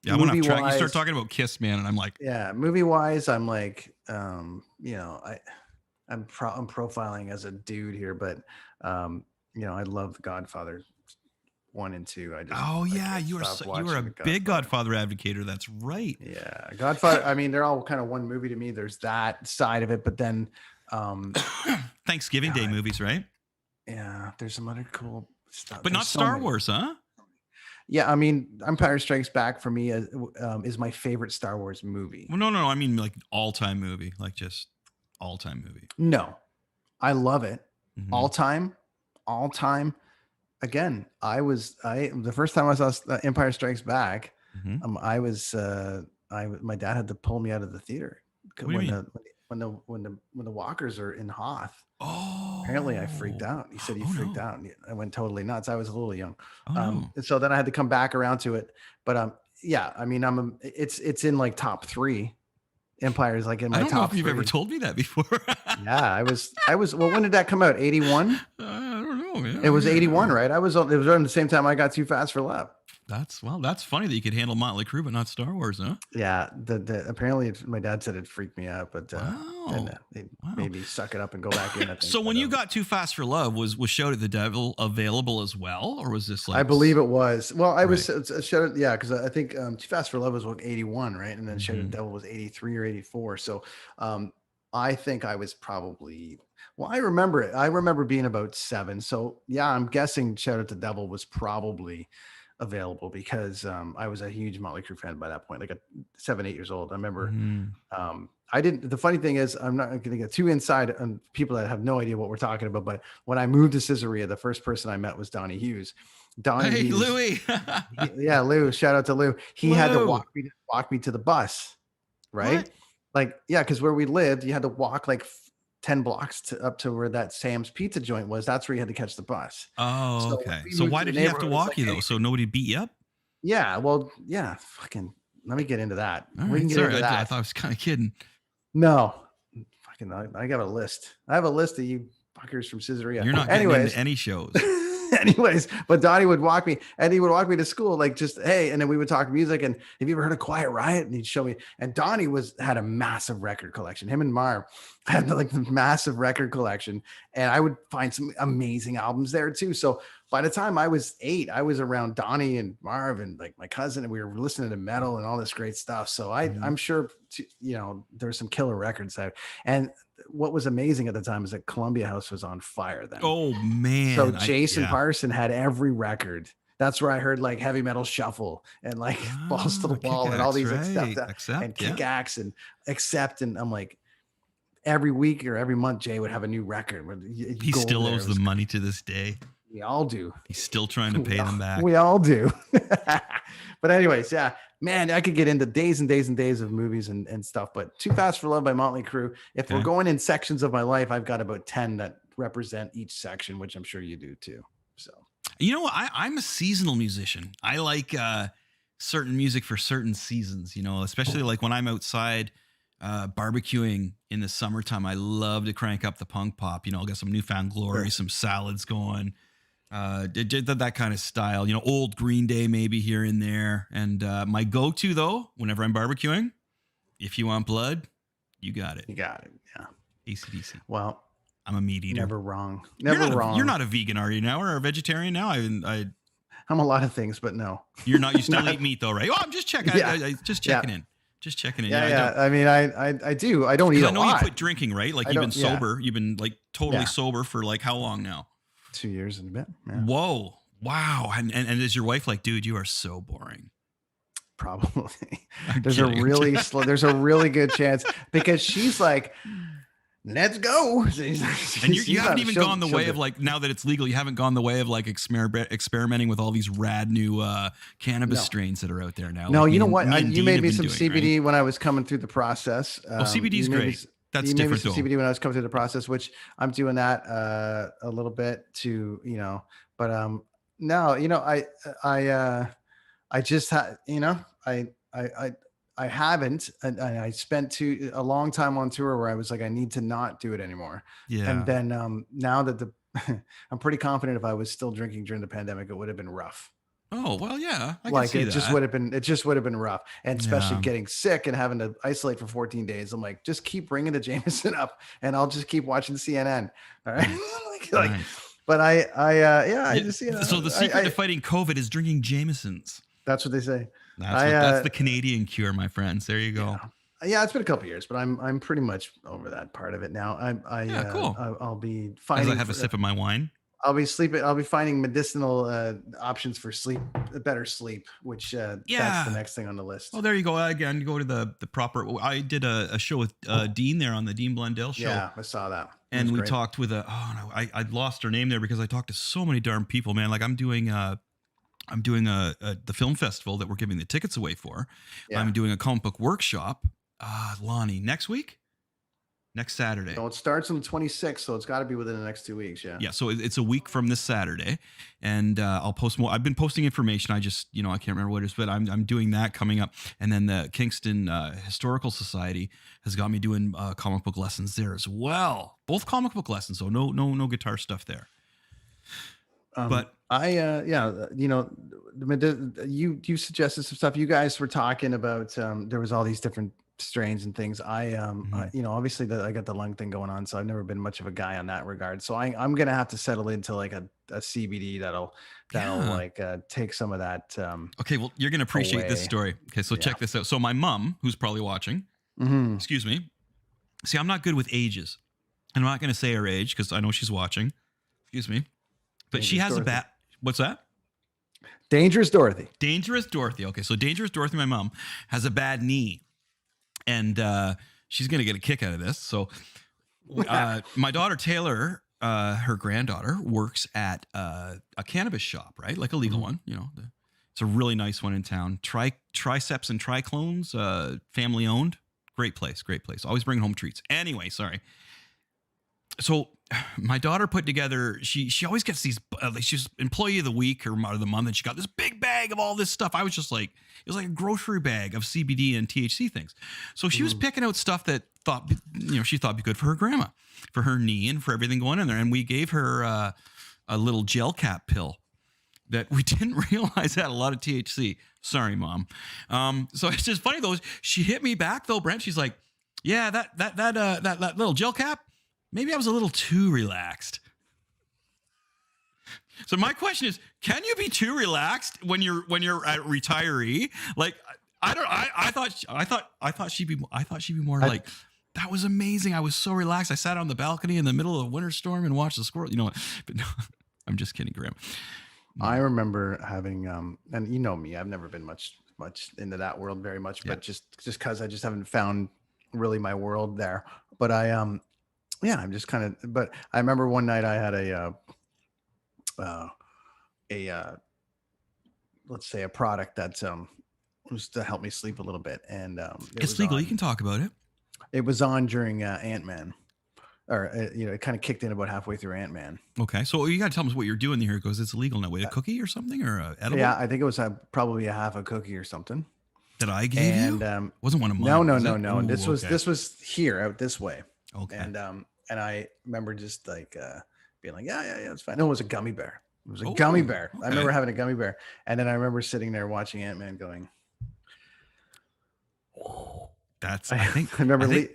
Yeah, I went off track. You start talking about Kiss, man, and I'm like, yeah, movie wise, I'm like, I'm profiling as a dude here, but I love The Godfather 1 and 2. You were a big Godfather advocator. That's right. Yeah, Godfather. I mean, they're all kind of one movie to me. There's that side of it, but then Thanksgiving Day movies, right? Yeah, there's some other cool stuff, but not Star Wars, huh? Yeah, I mean, Empire Strikes Back for me is my favorite Star Wars movie. Well, no, I mean like all-time movie, like just all-time movie. No, I love it. All time. Again, the first time I saw Empire Strikes Back, my dad had to pull me out of the theater when the walkers are in Hoth. Oh, apparently I freaked out. He said he freaked out. And I went totally nuts. I was a little young. No. And so then I had to come back around to it. But yeah, I mean, it's in like top 3. Empire is like in my top 3. I don't know if you've ever told me that before. Yeah, I was. Well, when did that come out? 81? I don't know, man. It was 81, right? It was around the same time I got Too Fast for Love. That's funny that you could handle Motley Crue, but not Star Wars, huh? Yeah, apparently my dad said it freaked me out, but they made me suck it up and go back in. So when you got Too Fast for Love, was Shout at the Devil available as well, or was this like? I believe it was. Well, I was Shout at, because I think Too Fast for Love was 81, right, and then Shout at the Devil was 83 or 84. So I think I was probably. Well, I remember it. I remember being about 7. So yeah, I'm guessing Shout at the Devil was probably available because I was a huge Motley Crue fan by that point, like 7, 8 years old. I remember I didn't. The funny thing is, I'm not going to get too inside on people that have no idea what we're talking about. But when I moved to Caesarea, the first person I met was Donnie Hughes. Hey, Louie. Yeah, Lou. Shout out to Lou. He had to walk me to the bus, right? What? Like, yeah, because where we lived, you had to walk like 10 blocks up to where that Sam's Pizza joint was. That's where you had to catch the bus. Oh, okay. So why did he have to walk you though? So nobody beat you up? Yeah. Well, yeah. Fucking. Let me get into that. All right, sorry, I thought I was kind of kidding. No. Fucking. I got a list. I have a list of you fuckers from Caesarea. You're not getting into any shows. Anyways, but Donnie would walk me, and he would walk me to school, like just hey, and then we would talk music. And have you ever heard of Quiet Riot? And he'd show me. And Donnie had a massive record collection. Him and Marv had like the massive record collection, and I would find some amazing albums there too. So by the time I was 8, I was around Donnie and Marv and like my cousin, and we were listening to metal and all this great stuff. So I'm sure there's some killer records out. And what was amazing at the time is that Columbia House was on fire then. Oh man. So Jason Parson had every record. That's where I heard like Heavy Metal Shuffle and like Balls to the Wall and all these Accept and Kick Axe and Accept. And I'm like, every week or every month, Jay would have a new record. He still owes the money to this day. We all do. He's still trying to pay them back. We all do. But anyways, yeah, man, I could get into days and days and days of movies and stuff. But Too Fast for Love by Motley Crue. If we're going in sections of my life, I've got about 10 that represent each section, which I'm sure you do too. So, you know, I'm a seasonal musician. I like certain music for certain seasons, especially like when I'm outside barbecuing in the summertime. I love to crank up the punk pop, I'll get some Newfound Glory, some Salads going. That kind of style, old Green Day maybe here and there. And my go-to though, whenever I'm barbecuing, If You Want Blood, you got it. You got it. Yeah. AC/DC. Well, I'm a meat eater. Never wrong. Never wrong. You're not a vegan, are you now, or a vegetarian now? I'm a lot of things, but no. You're not. You still eat meat though, right? Oh, I'm just checking. Yeah. I just checking in. Just checking in. Yeah. I mean, I do. I don't eat a lot. I know you quit drinking, right? Like you've been sober. You've been like totally sober for like how long now? 2 years and a bit. Yeah. Whoa. Wow. And is your wife like, dude, you are so boring? Probably. There's a really good chance, because she's like, let's go. And you haven't even gone the way of like, now that it's legal, you haven't gone the way of like experimenting with all these rad new cannabis strains that are out there now. No, like you know what? You made me some CBD when I was coming through the process. CBD is great. That's different though. CBD when I was coming through the process, which I'm doing that a little bit to, but no, I just had, I haven't, and I spent a long time on tour where I was like, I need to not do it anymore. Yeah. And then now that I'm pretty confident if I was still drinking during the pandemic, it would have been rough. Oh, well, yeah. It just would have been rough. And especially getting sick and having to isolate for 14 days. I'm like, just keep bringing the Jameson up and I'll just keep watching CNN. All right. Nice. But I just, so the secret to fighting COVID is drinking Jamesons. That's what they say. That's the Canadian cure, my friends. There you go. Yeah, it's been a couple of years, but I'm pretty much over that part of it now. Cool. I'll be finding. As I have a sip of my wine. I'll be finding medicinal options for sleep, better sleep, which that's the next thing on the list. Oh, there you go. Again, you go to the proper. I did a show with Dean there on the Dean Blundell show. Yeah, I saw that. And we talked with I lost her name there because I talked to so many darn people, man. Like I'm doing the film festival that we're giving the tickets away for. Yeah. I'm doing a comic book workshop, Lonnie, next Saturday. So it starts on the 26th, so it's got to be within the next 2 weeks. Yeah. Yeah. So it's a week from this Saturday, and I'll post more. I've been posting information. I just, I can't remember what it is, but I'm doing that coming up. And then the Kingston Historical Society has got me doing comic book lessons there as well. Both comic book lessons, so no guitar stuff there. But you suggested some stuff. You guys were talking about there was all these different strains and things. Obviously I got the lung thing going on, so I've never been much of a guy on that regard. So I'm gonna have to settle into like a CBD that'll like take some of that. Okay, well, you're gonna appreciate this story. Okay, so check this out. So my mom, who's probably watching, excuse me. See, I'm not good with ages, and I'm not gonna say her age because I know she's watching. Excuse me. But she has a bad. What's that? Dangerous Dorothy. Dangerous Dorothy. Okay, so Dangerous Dorothy, my mom, has a bad knee, and she's gonna get a kick out of this. So, my daughter Taylor, her granddaughter, works at a cannabis shop, right? Like a legal one. It's a really nice one in town. Triceps and Triclones, family owned. Great place. Always bringing home treats. Anyway, sorry. So my daughter put together, she always gets these, she's employee of the week or of the month, and she got this big bag of all this stuff. I was just like, it was like a grocery bag of CBD and THC things. So she was picking out stuff that she thought would be good for her grandma, for her knee and for everything going in there. And we gave her a little gel cap pill that we didn't realize had a lot of THC. Sorry, Mom. So it's just funny though. She hit me back though, Brent. She's like, yeah, that little gel cap, maybe I was a little too relaxed. So my question is, can you be too relaxed when you're a retiree? Like, I thought she'd be more like, that was amazing. I was so relaxed. I sat on the balcony in the middle of a winter storm and watched the squirrel. But no, I'm just kidding, Graham. I remember having, and you know me, I've never been much into that world very much, but just because I just haven't found really my world there. But I'm just kind of, but I remember one night I had let's say a product that was to help me sleep a little bit. And it's legal. You can talk about it. It was on during Ant-Man, or it kind of kicked in about halfway through Ant-Man. Okay. So you got to tell us what you're doing here, because it's illegal now. With a cookie or something, or a edible? Yeah, I think it was probably a half a cookie or something. That I gave you? Wasn't one of mine. No. Ooh, this was here out this way. Okay. And I remember just like being like, yeah, it's fine. No, it was a gummy bear. It was a gummy bear. Okay. I remember having a gummy bear. And then I remember sitting there watching Ant-Man going, that's, I remember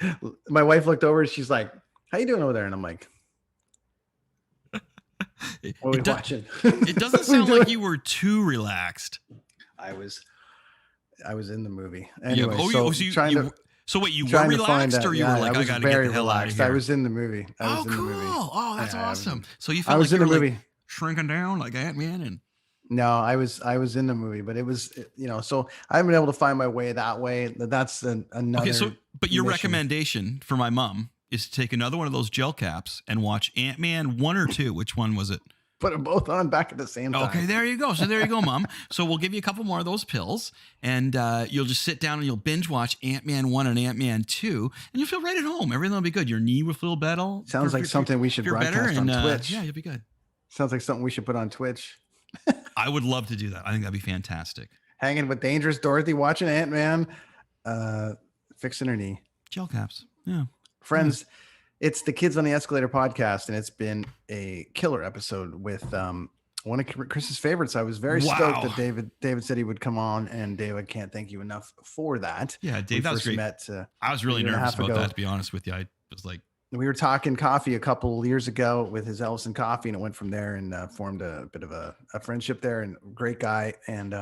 my wife looked over and she's like, how you doing over there? And I'm like, What are we watching? It doesn't sound like you were too relaxed. I was in the movie anyway. So wait, you were relaxed, or you were like, I gotta get the hell out of here? I was in the movie. Oh, cool! Oh, that's awesome. So you felt I was like in you the were movie, like shrinking down like Ant-Man, and no, I was in the movie, but it was, so I haven't been able to find my way that way. That's another. Okay, so but your mission. Recommendation for my mom is to take another one of those gel caps and watch Ant-Man 1 or 2. Which one was it? Put them both on back at the same time. Okay, there you go. So there you go, Mom. So we'll give you a couple more of those pills, and you'll just sit down and you'll binge watch Ant-Man 1 and Ant-Man 2, and you'll feel right at home. Everything will be good. Your knee will feel better. Sounds like something we should broadcast on Twitch. Yeah, you'll be good. Sounds like something we should put on Twitch. I would love to do that. I think that'd be fantastic. Hanging with Dangerous Dorothy, watching Ant-Man, fixing her knee. Gel caps. Yeah. Friends, it's the Kids on the Escalator podcast, and it's been a killer episode with one of Chris's favorites. I was very stoked that David said he would come on, and Dave, I can't thank you enough for that. Yeah, Dave, that was great. I was really nervous about that, to be honest with you. I was like, we were talking coffee a couple years ago with his Ellison Coffee, and it went from there and formed a bit of a friendship there, and great guy. And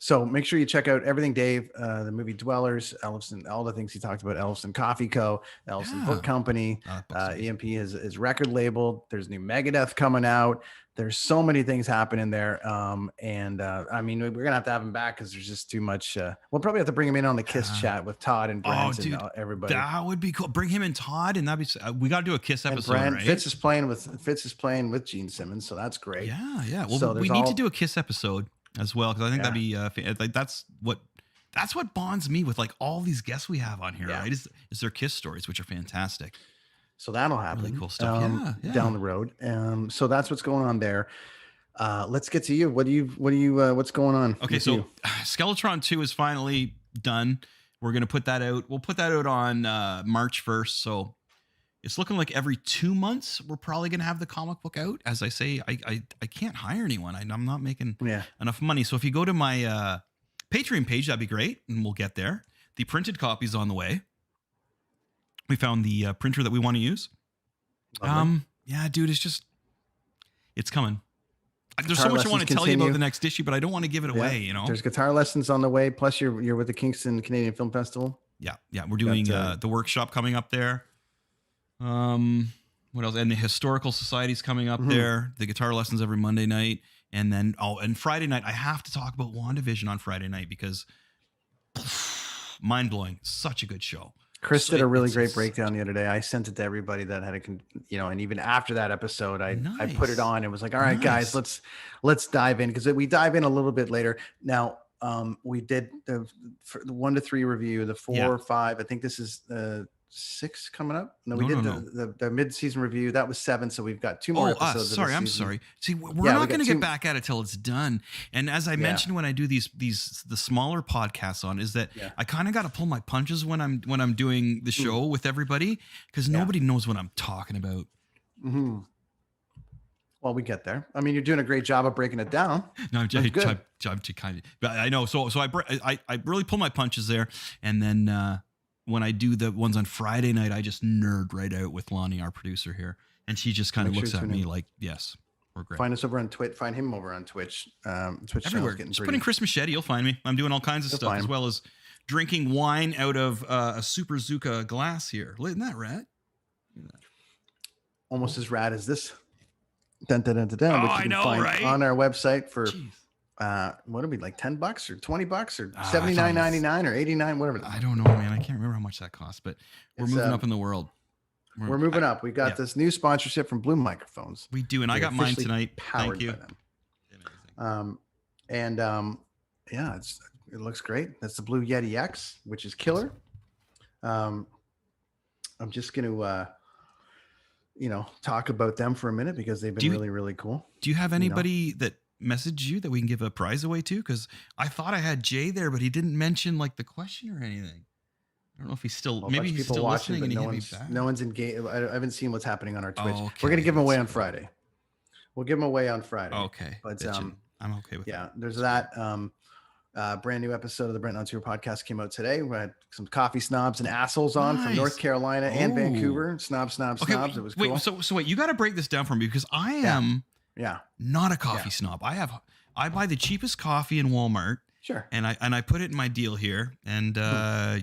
so make sure you check out everything Dave, the movie Dwellers, Ellison, all the things he talked about, Ellison Coffee Co., Ellison Book Company, EMP, his record label. There's new Megadeth coming out. There's so many things happening there. I mean, we're going to have him back because there's just too much. We'll probably have to bring him in on the KISS chat with Todd and Brent and everybody. That would be cool. Bring him and Todd, and that'd be, we got to do a KISS episode, right? Fitz is playing with Gene Simmons, so that's great. Yeah. Well, so we need to do a KISS episode as well, because I think that'd be like that's what bonds me with like all these guests we have on here, right? Is their KISS stories, which are fantastic. So that'll happen. Really cool stuff. Down the road. So that's what's going on there. Let's get to you. What's going on? Okay, so Skeletron 2 is finally done. We're gonna put that out. We'll put that out on March 1st. So it's looking like every 2 months we're probably gonna have the comic book out. As I say, I can't hire anyone. I'm not making enough money. So if you go to my Patreon page, that'd be great, and we'll get there. The printed copy's on the way. We found the printer that we want to use. Yeah, dude, it's coming. There's so much I want to tell you about the next issue, but I don't want to give it away, There's guitar lessons on the way. Plus you're with the Kingston Canadian Film Festival. Yeah. We're doing the workshop coming up there. What else? And the Historical Society's coming up there. The guitar lessons every Monday night. And then, and Friday night, I have to talk about WandaVision on Friday night because mind-blowing. Such a good show. Chris did a really great breakdown the other day. I sent it to everybody that had and even after that episode, I put it on and was like, all right, guys, let's dive in, because we dive in a little bit later. Now, we did the 1 to 3 review, the 4 or 5. I think this is 6 coming up. No, we did the mid-season review. That was 7. So we've got 2 more episodes. Sorry, I'm sorry. See, we're not going to get back at it till it's done. And as I mentioned when I do the smaller podcasts on, is that I kind of got to pull my punches when I'm doing the show with everybody, because nobody knows what I'm talking about. Mm-hmm. Well, we get there. I mean, you're doing a great job of breaking it down. No, I'm kind of. But I know. So I really pull my punches there, and then. When I do the ones on Friday night, I just nerd right out with Lonnie, our producer here. And she just kind of looks at me like, yes, we're great. Find us over on Twitch. Find him over on Twitch. Twitch everywhere. Just put in Chris Machete, you'll find me. I'm doing all kinds of stuff, as well as drinking wine out of a Super Zuka glass here. Isn't that rad? Almost as rad as this. Dun, dun, dun, dun, dun, which you can find right? on our website for... Jeez. What would be like $10 or $20 or $79.99 or $89, whatever. I don't know, man. I can't remember how much that costs, but we're moving up in the world. We're moving up. We got this new sponsorship from Blue Microphones. We do, and I got mine tonight. Thank you. It looks great. That's the Blue Yeti X, which is killer. I'm just gonna talk about them for a minute because they've been really, really cool. Do you have anybody that message you that we can give a prize away to? Because I thought I had Jay there, but he didn't mention like the question or anything. I don't know if he's still maybe he's still watching, and no one's engaged. I haven't seen what's happening on our Twitch. Okay. We're gonna give them away on Friday. We'll give them away on Friday. Okay, but I'm okay with that. There's that. Brand new episode of the Brent on Tour podcast came out today. We had some coffee snobs and assholes on from North Carolina and Vancouver. Snobs. It was cool. So wait, you got to break this down for me because I am not a coffee snob. I buy the cheapest coffee in Walmart. Sure. And I put it in my deal here. And I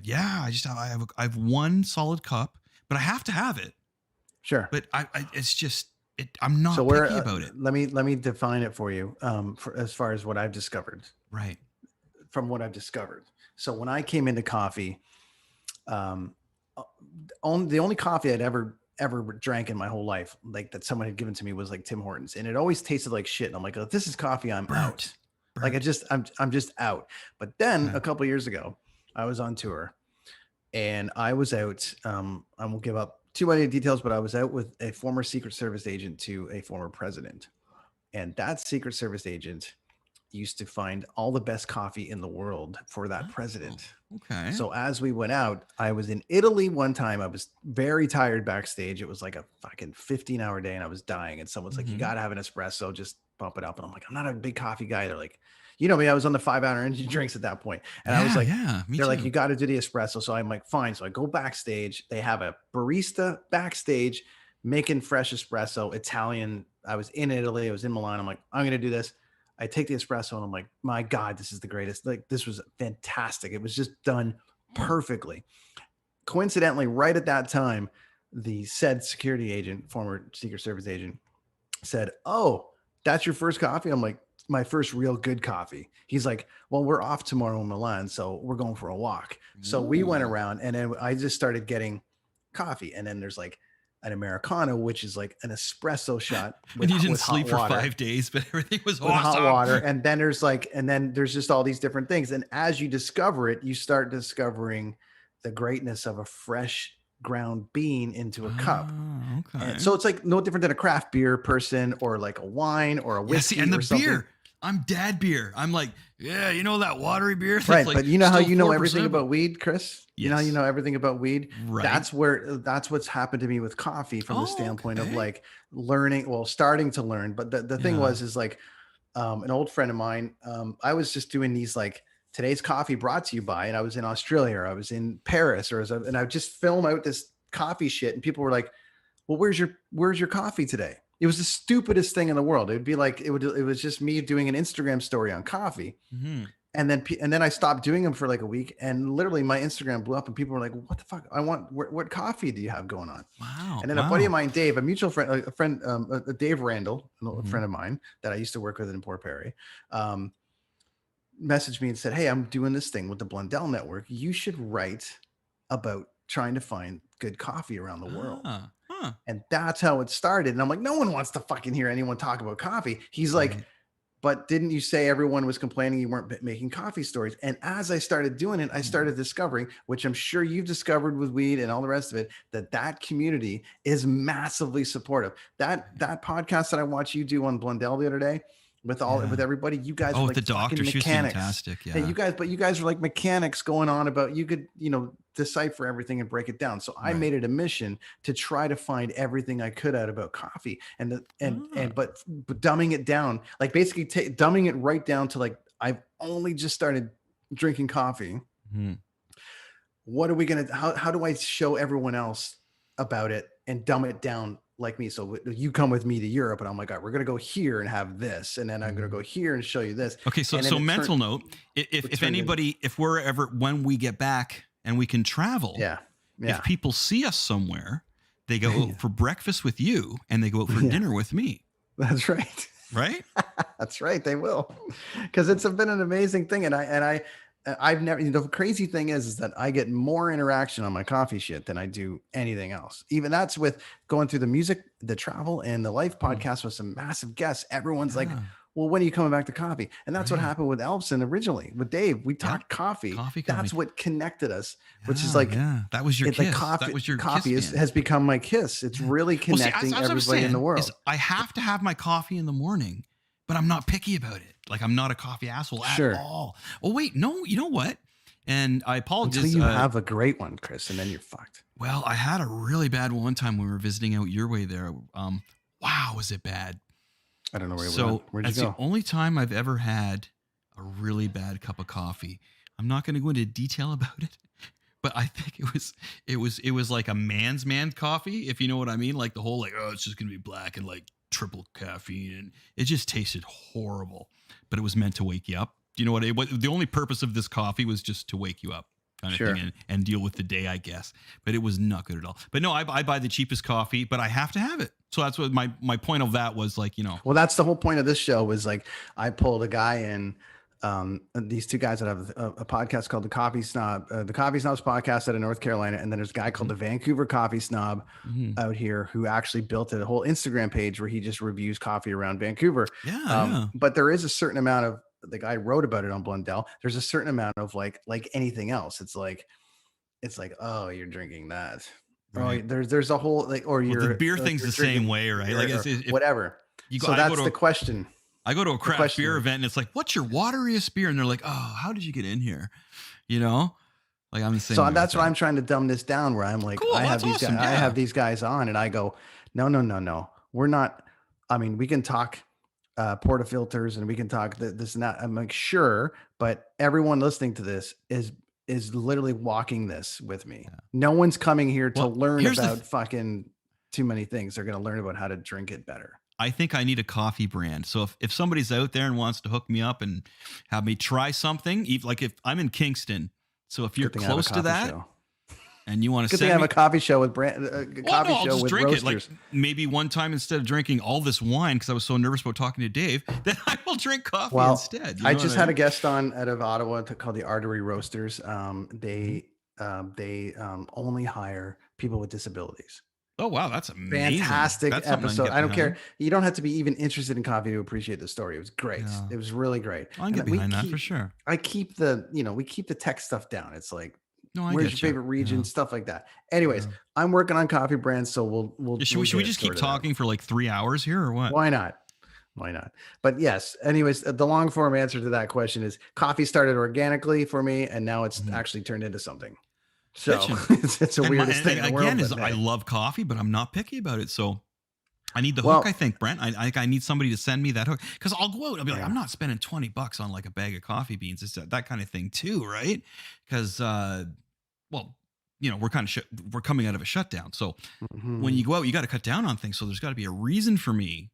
have one solid cup, but I have to have it. Sure. But I'm not picky about it. Let me define it for you. As far as what I've discovered. Right. From what I've discovered. So when I came into coffee, the only coffee I'd ever drank in my whole life, like that someone had given to me, was like Tim Hortons, and it always tasted like shit. And I'm like, oh, this is coffee. I'm out. Like I'm just out. But then a couple of years ago, I was on tour, and I was out. I won't give up too many details, but I was out with a former Secret Service agent to a former president, and that Secret Service agent used to find all the best coffee in the world for that president. Okay. So as we went out, I was in Italy one time. I was very tired backstage. It was like a fucking 15-hour day and I was dying. And someone's like, you got to have an espresso, just bump it up. And I'm like, I'm not a big coffee guy. They're like, you know me, I was on the 5-hour energy drinks at that point. And I was like, they're like, you got to do the espresso. So I'm like, fine. So I go backstage. They have a barista backstage making fresh espresso, Italian. I was in Italy. I was in Milan. I'm like, I'm going to do this. I take the espresso and I'm like, my God, this is the greatest. Like, this was fantastic. It was just done perfectly. Coincidentally, right at that time, the said security agent, former Secret Service agent, said, oh, that's your first coffee? I'm like, my first real good coffee. He's like, well, we're off tomorrow in Milan, so we're going for a walk. So we went around and then I just started getting coffee. And then there's like an Americano, which is like an espresso shot. And you didn't sleep for 5 days, but everything was awesome. Hot water. And then there's just all these different things. And as you discover it, you start discovering the greatness of a fresh ground bean into a cup. Okay. And so it's like no different than a craft beer person or like a wine or a whiskey. And the or something. beer. I'm dad beer. I'm like, you know that watery beer? That's right. Like but you know how you know 4%? everything about weed, Chris? Yes. You know how you know everything about weed? Right. That's what's happened to me with coffee from the standpoint of like starting to learn. But the thing is like an old friend of mine, I was just doing these like today's coffee brought to you by, and I was in Australia, or I was in Paris, and I would just film out this coffee shit. And people were like, well, where's your coffee today? It was the stupidest thing in the world. It would be like, it was just me doing an Instagram story on coffee. Mm-hmm. And then I stopped doing them for like a week, and literally my Instagram blew up and people were like, what the fuck? What coffee do you have going on? Wow. And then a buddy of mine, Dave, a mutual friend, Dave Randall, a friend of mine that I used to work with in Port Perry, messaged me and said, hey, I'm doing this thing with the Blundell Network. You should write about trying to find good coffee around the world. And that's how it started. And I'm like, no one wants to fucking hear anyone talk about coffee. He's like, but didn't you say everyone was complaining you weren't making coffee stories? And as I started doing it, I started discovering, which I'm sure you've discovered with weed and all the rest of it, that community is massively supportive. That podcast that I watched you do on Blundell the other day, with everybody, you guys are like the doctor, mechanics. she's fantastic. Yeah. You guys are like mechanics going on about, you could, decipher everything and break it down. So I made it a mission to try to find everything I could out about coffee but dumbing it down, like basically dumbing it right down to like, I've only just started drinking coffee. Mm-hmm. What are we going to, how do I show everyone else about it and dumb it down like me? So you come with me to Europe and I'm like, all right, we're going to go here and have this. And then I'm going to go here and show you this. Okay. So mental note, if we're ever, when we get back and we can travel, if people see us somewhere, they go out for breakfast with you and they go out for dinner with me. That's right. Right. That's right. They will. Cause it's been an amazing thing. And I've never, the crazy thing is that I get more interaction on my coffee shit than I do anything else. Even that's with going through the music, the travel, and the life podcast with some massive guests. Everyone's like, well, when are you coming back to coffee? And that's what happened with Elfson originally. With Dave, we talked coffee. That's what connected us, which is like, that was your kiss. Coffee, that was your coffee kiss has become my kiss. It's really connecting everybody in the world. I have to have my coffee in the morning, but I'm not picky about it. Like, I'm not a coffee asshole at all. Oh, wait, no, you know what? And I apologize. Until you have a great one, Chris, and then you're fucked. Well, I had a really bad one time when we were visiting out your way there. Wow, was it bad? I don't know where you went. Where'd you go? That's the only time I've ever had a really bad cup of coffee. I'm not going to go into detail about it, but I think it was like a man's man coffee, if you know what I mean. Like the whole like, oh, it's just going to be black and like triple caffeine, and it just tasted horrible. But it was meant to wake you up. Do you know what the only purpose of this coffee was just to wake you up, kind of Sure. thing, and deal with the day, I guess. But it was not good at all. But no, I buy the cheapest coffee, but I have to have it. So that's what my point of that was, like, you know. Well, that's the whole point of this show, was like, I pulled a guy in, these two guys that have a podcast called the Coffee Snobs podcast out of North Carolina. And then there's a guy called the Vancouver Coffee Snob out here who actually built a whole Instagram page where he just reviews coffee around Vancouver. Yeah. But there is a certain amount of, the guy wrote about it on Blundell. There's a certain amount of like anything else. It's like, oh, you're drinking that. Right. Oh, there's a whole like, or you're the beer thing's you're the same drinking way, right? beer Like or whatever. So I that's go the to question. I go to a craft question beer is- event and it's like, what's your wateriest beer? And they're like, oh, how did you get in here? You know, like I'm the same. So that's why I'm trying to dumb this down, where I'm like, Cool, I have that's these awesome, guys, I yeah. have these guys on, and I go, no, we're not. I mean, we can talk portafilters and we can talk this and that. I'm like, sure, but everyone listening to this is literally walking this with me. Yeah. No one's coming here to Well, learn here's the about fucking too many things. They're going to learn about how to drink it better. I think I need a coffee brand. So if somebody's out there and wants to hook me up and have me try something, like if I'm in Kingston, so if you're Good thing I have a close to coffee that show. and you want to Good thing send I have me, a coffee show with I'll show just with drink roasters. it. Like maybe one time, instead of drinking all this wine, because I was so nervous about talking to Dave, then I will drink coffee Well, instead. You I know just what had a mean? guest on out of Ottawa called the Artery Roasters. They only hire people with disabilities. Oh wow, that's amazing! Fantastic That's something episode. get I don't care. behind. You don't have to be even interested in coffee to appreciate the story. It was great. Yeah. It was really great. I can get And we behind that keep- for sure. I keep we keep the tech stuff down. It's like, No, I where's get your you. favorite region, Yeah. stuff like that. Anyways, Yeah. I'm working on coffee brands, so we'll Should we get it just keep sorted out. talking for like 3 hours here or what? Why not? Why not? But yes, anyways, the long form answer to that question is coffee started organically for me, and now it's actually turned into something. So it's the And weirdest thing. and in the world, again, is but I hey. love coffee, but I'm not picky about it. So I need the Well- hook, I think, Brent. I need somebody to send me that hook, because I'll go out. I'll be like, Yeah. I'm not spending $20 on like a bag of coffee beans. It's that kind of thing too, right? Because well, you know, we're we're coming out of a shutdown. So Mhm. when you go out, you got to cut down on things. So there's got to be a reason for me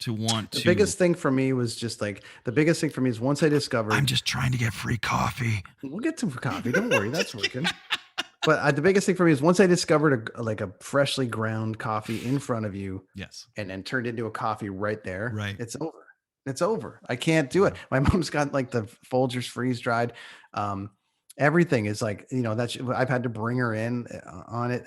to want The to. biggest thing for me was just like is once I discovered, I'm just trying to get free coffee. we'll get to coffee. Don't worry, that's working. But the biggest thing for me is once I discovered a freshly ground coffee in front of you, Yes. and then turned into a coffee right there. Right. It's over. It's over. I can't do it. My mom's got like the Folgers freeze dried. Everything is like, I've had to bring her in on it.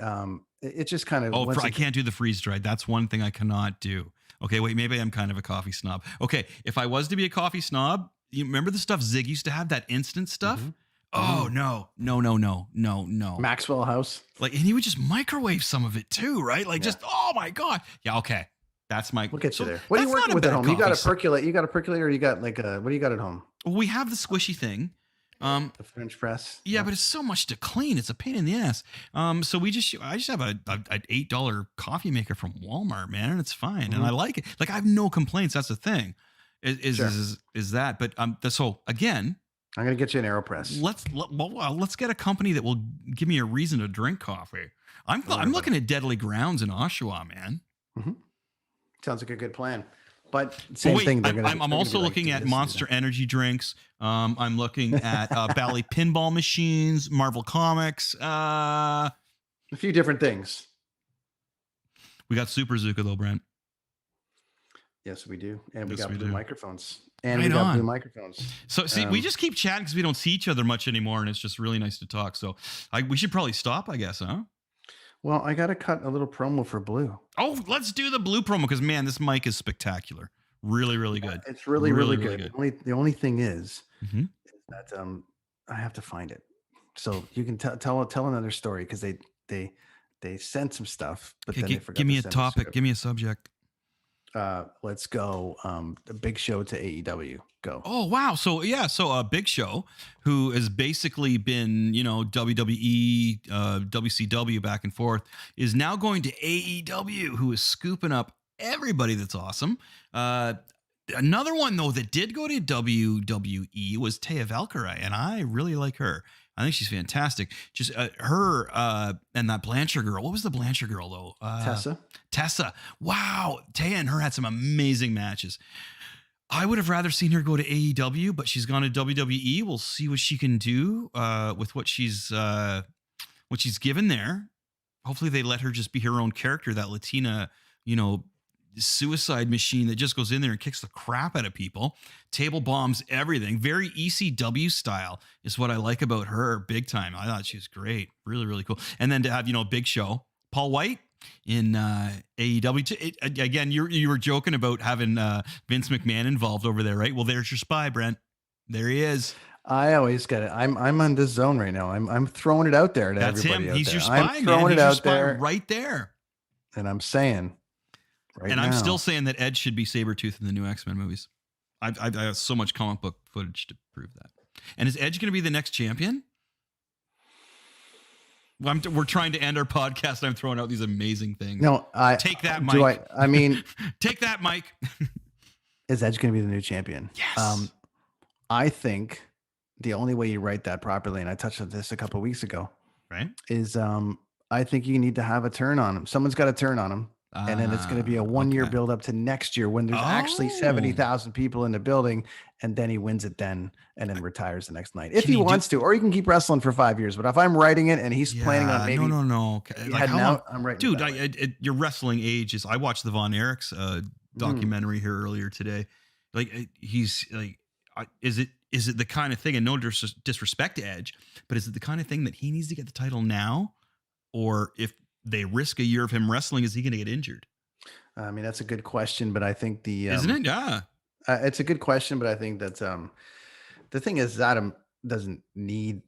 It just kind of, Oh, I can't do the freeze dried. That's one thing I cannot do. Okay, wait, maybe I'm kind of a coffee snob. Okay, if I was to be a coffee snob, you remember the stuff Zig used to have, that instant stuff? Mhm. Oh, no. Maxwell House. Like, and he would just microwave some of it too, right? Like, Yeah. just, oh my God. Yeah, okay. That's my. We'll get you so there. What are you that's not working a with at bad home? You got a coffee. percolator, or you got like what do you got at home? We have the squishy thing. The French press. Yeah, but it's so much to clean. It's a pain in the ass. So I just have an $8 coffee maker from Walmart, man, and it's fine, and I like it. Like, I have no complaints. That's the thing. Sure. Is that? But so again, I'm gonna get you an AeroPress. let's get a company that will give me a reason to drink coffee. I'm looking at Deadly Grounds in Oshawa, man. Sounds like a good plan. But same Wait, thing. I'm also looking at Monster Energy drinks. I'm looking at Bally pinball machines, Marvel Comics. A few different things. We got Super Zuka though, Brent. Yes, we do, and we Yes, got we blue do. microphones. And Right we got on. blue microphones. So see, we just keep chatting because we don't see each other much anymore, and it's just really nice to talk. So we should probably stop, I guess, huh? Well, I got to cut a little promo for blue. Oh, let's do the blue promo because, man, this mic is spectacular. Really, really good. It's really, really, Really, good. really The only thing is Mhm. that I have to find it. So you can tell another story because they sent some stuff, but Okay, then they forgot. give me to a send the topic. script. Give me a subject. Let's go. The big show to AEW. Go. Oh wow! So Big Show, who has basically been WWE, WCW back and forth, is now going to AEW, who is scooping up everybody that's awesome. Another one though that did go to WWE was Taya Valkyrie, and I really like her. I think she's fantastic. Just her and that Blanchard girl. What was the Blanchard girl though? Tessa. Wow, Taya and her had some amazing matches. I would have rather seen her go to AEW, but she's gone to WWE. We'll see what she can do with what she's given there. Hopefully, they let her just be her own character, that Latina, suicide machine that just goes in there and kicks the crap out of people, table bombs everything. Very ECW style is what I like about her, big time. I thought she was great, really, really cool. And then to have Big Show, Paul White in AEW. Again, you were joking about having Vince McMahon involved over there, right? Well, there's your spy, Brent. There he is. I always get it. I'm on this zone right now. I'm throwing it out there to That's everybody. Him. He's there. your spy, I'm throwing man. it He's out your spy there, right there. And I'm saying, I'm still saying that Edge should be Sabretooth in the new X-Men movies. I have so much comic book footage to prove that. And is Edge going to be the next champion? Well, we're trying to end our podcast. I'm throwing out these amazing things. No, take that, Mike. I mean, take that, Mike. Is Edge going to be the new champion? Yes. I think the only way you write that properly, and I touched on this a couple of weeks ago, right? Is I think you need to have a turn on him. Someone's got to turn on him. And then it's going to be a 1 year build up to next year when there's actually 70,000 people in the building, and then he wins it then and then retires the next night if he wants to, or he can keep wrestling for 5 years. But if I'm writing it and he's planning on maybe no, like how long, I'm writing, dude. Your wrestling age is. I watched the Von Erichs documentary here earlier today. Like he's like, is it the kind of thing? And no disrespect to Edge, but is it the kind of thing that he needs to get the title now, or if they risk a year of him wrestling, is he going to get injured? I mean, that's a good question, but I think isn't it? Yeah, it's a good question, but I think that the thing is, Adam doesn't need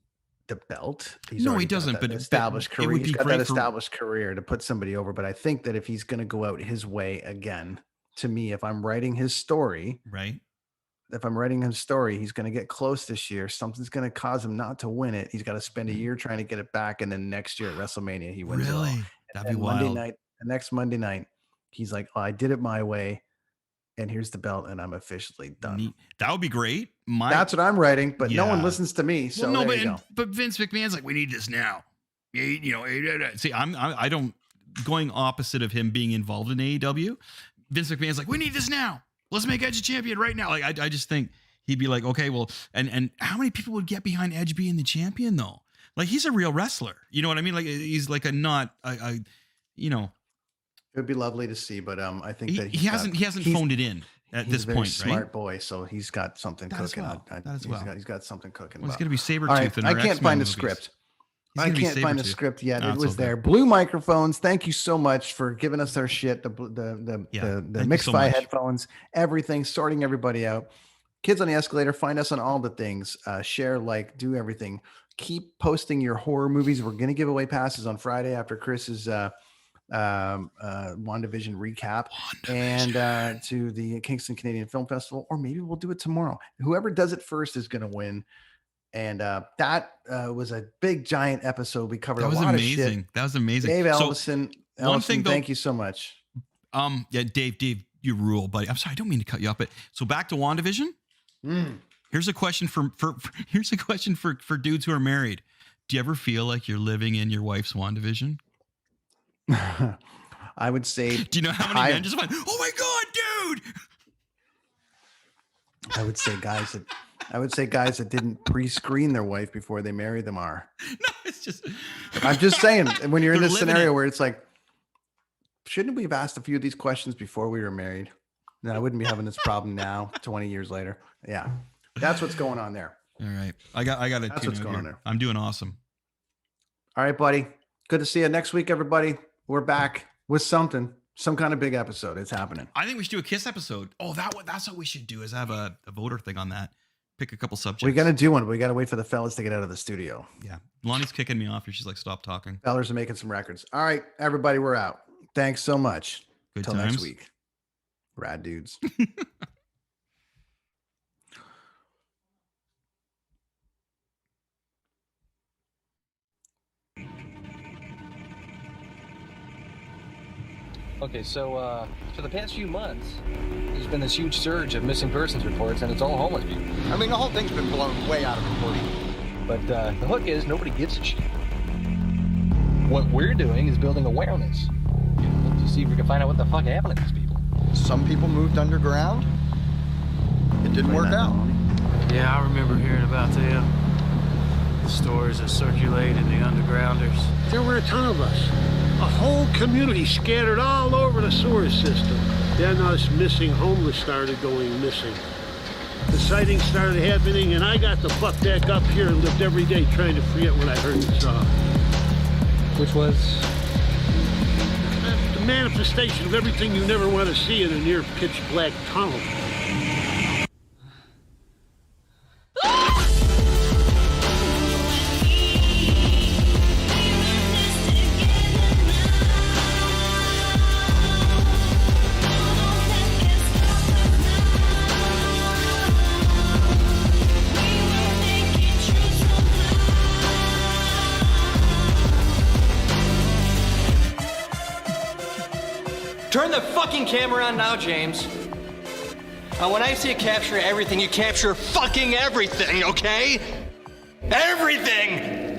the belt. He doesn't. But established career. He's got that established career to put somebody over. But I think that if he's going to go out his way again, to me, if I'm writing his story, right. If I'm writing his story, he's going to get close this year. Something's going to cause him not to win it. He's got to spend a year trying to get it back, and then next year at WrestleMania, he wins it all. That'd be wild. The next Monday night, he's like, "Oh, I did it my way, and here's the belt, and I'm officially done." That would be great. That's what I'm writing, but no one listens to me. So but Vince McMahon's like, "We need this now." See, I don't going opposite of him being involved in AEW. Vince McMahon's like, "We need this now. Let's make Edge a champion right now." Like I just think he'd be like, okay, well, and how many people would get behind Edge being the champion though? Like he's a real wrestler. You know what I mean? Like he's like it would be lovely to see, but I think that he hasn't phoned it in at this point, right? Smart boy, so he's got something cooking. He's got something cooking. Well, it's gonna be Sabretooth. Right, I can't find the script. I can't find the script yet. It was there. Blue microphones. Thank you so much for giving us our shit. The Mixify headphones, everything, sorting everybody out. Kids on the Escalator. Find us on all the things. Share, like, do everything. Keep posting your horror movies. We're gonna give away passes on Friday after Chris's WandaVision recap and to the Kingston Canadian Film Festival, or maybe we'll do it tomorrow. Whoever does it first is gonna win. And that was a big, giant episode. We covered a lot of shit. That was amazing. Dave Ellison, thank you so much. Yeah, Dave, you rule, buddy. I'm sorry, I don't mean to cut you off, but so back to WandaVision. Here's a question for dudes who are married. Do you ever feel like you're living in your wife's WandaVision? I would say. Do you know how many men just went, "Oh my god, dude"? I would say guys that didn't pre-screen their wife before they marry them are. No, it's just. I'm just saying, when you're in this scenario where it's like, shouldn't we have asked a few of these questions before we were married? Then I wouldn't be having this problem now, 20 years later. Yeah, that's what's going on there. All right, I got it. That's what's going on there. I'm doing awesome. All right, buddy. Good to see you next week, everybody. We're back with some kind of big episode. It's happening. I think we should do a Kiss episode. Oh, that's what we should do, is have a voter thing on that. Pick a couple subjects. We got to do one, but we got to wait for the fellas to get out of the studio. Yeah. Lonnie's kicking me off here. She's like, stop talking. Fellas are making some records. All right, everybody, we're out. Thanks so much. Good Till times. Next week. Rad dudes. Okay, so for the past few months, there's been this huge surge of missing persons reports, and it's all homeless people. I mean, the whole thing's been blown way out of proportion. But the hook is nobody gives a shit. What we're doing is building awareness, to see if we can find out what the fuck happened to these people. Some people moved underground. It didn't work out. Yeah, I remember hearing about them. The stories that circulate in the undergrounders. There were a ton of us. A whole community scattered all over the sewer system. Then us missing homeless started going missing. The sightings started happening, and I got the fuck back up here and lived every day trying to forget what I heard and saw. Which was? The manifestation of everything you never want to see in a near pitch black tunnel. Turn the fucking camera on now, James. When I say capture everything, you capture fucking everything, okay? Everything!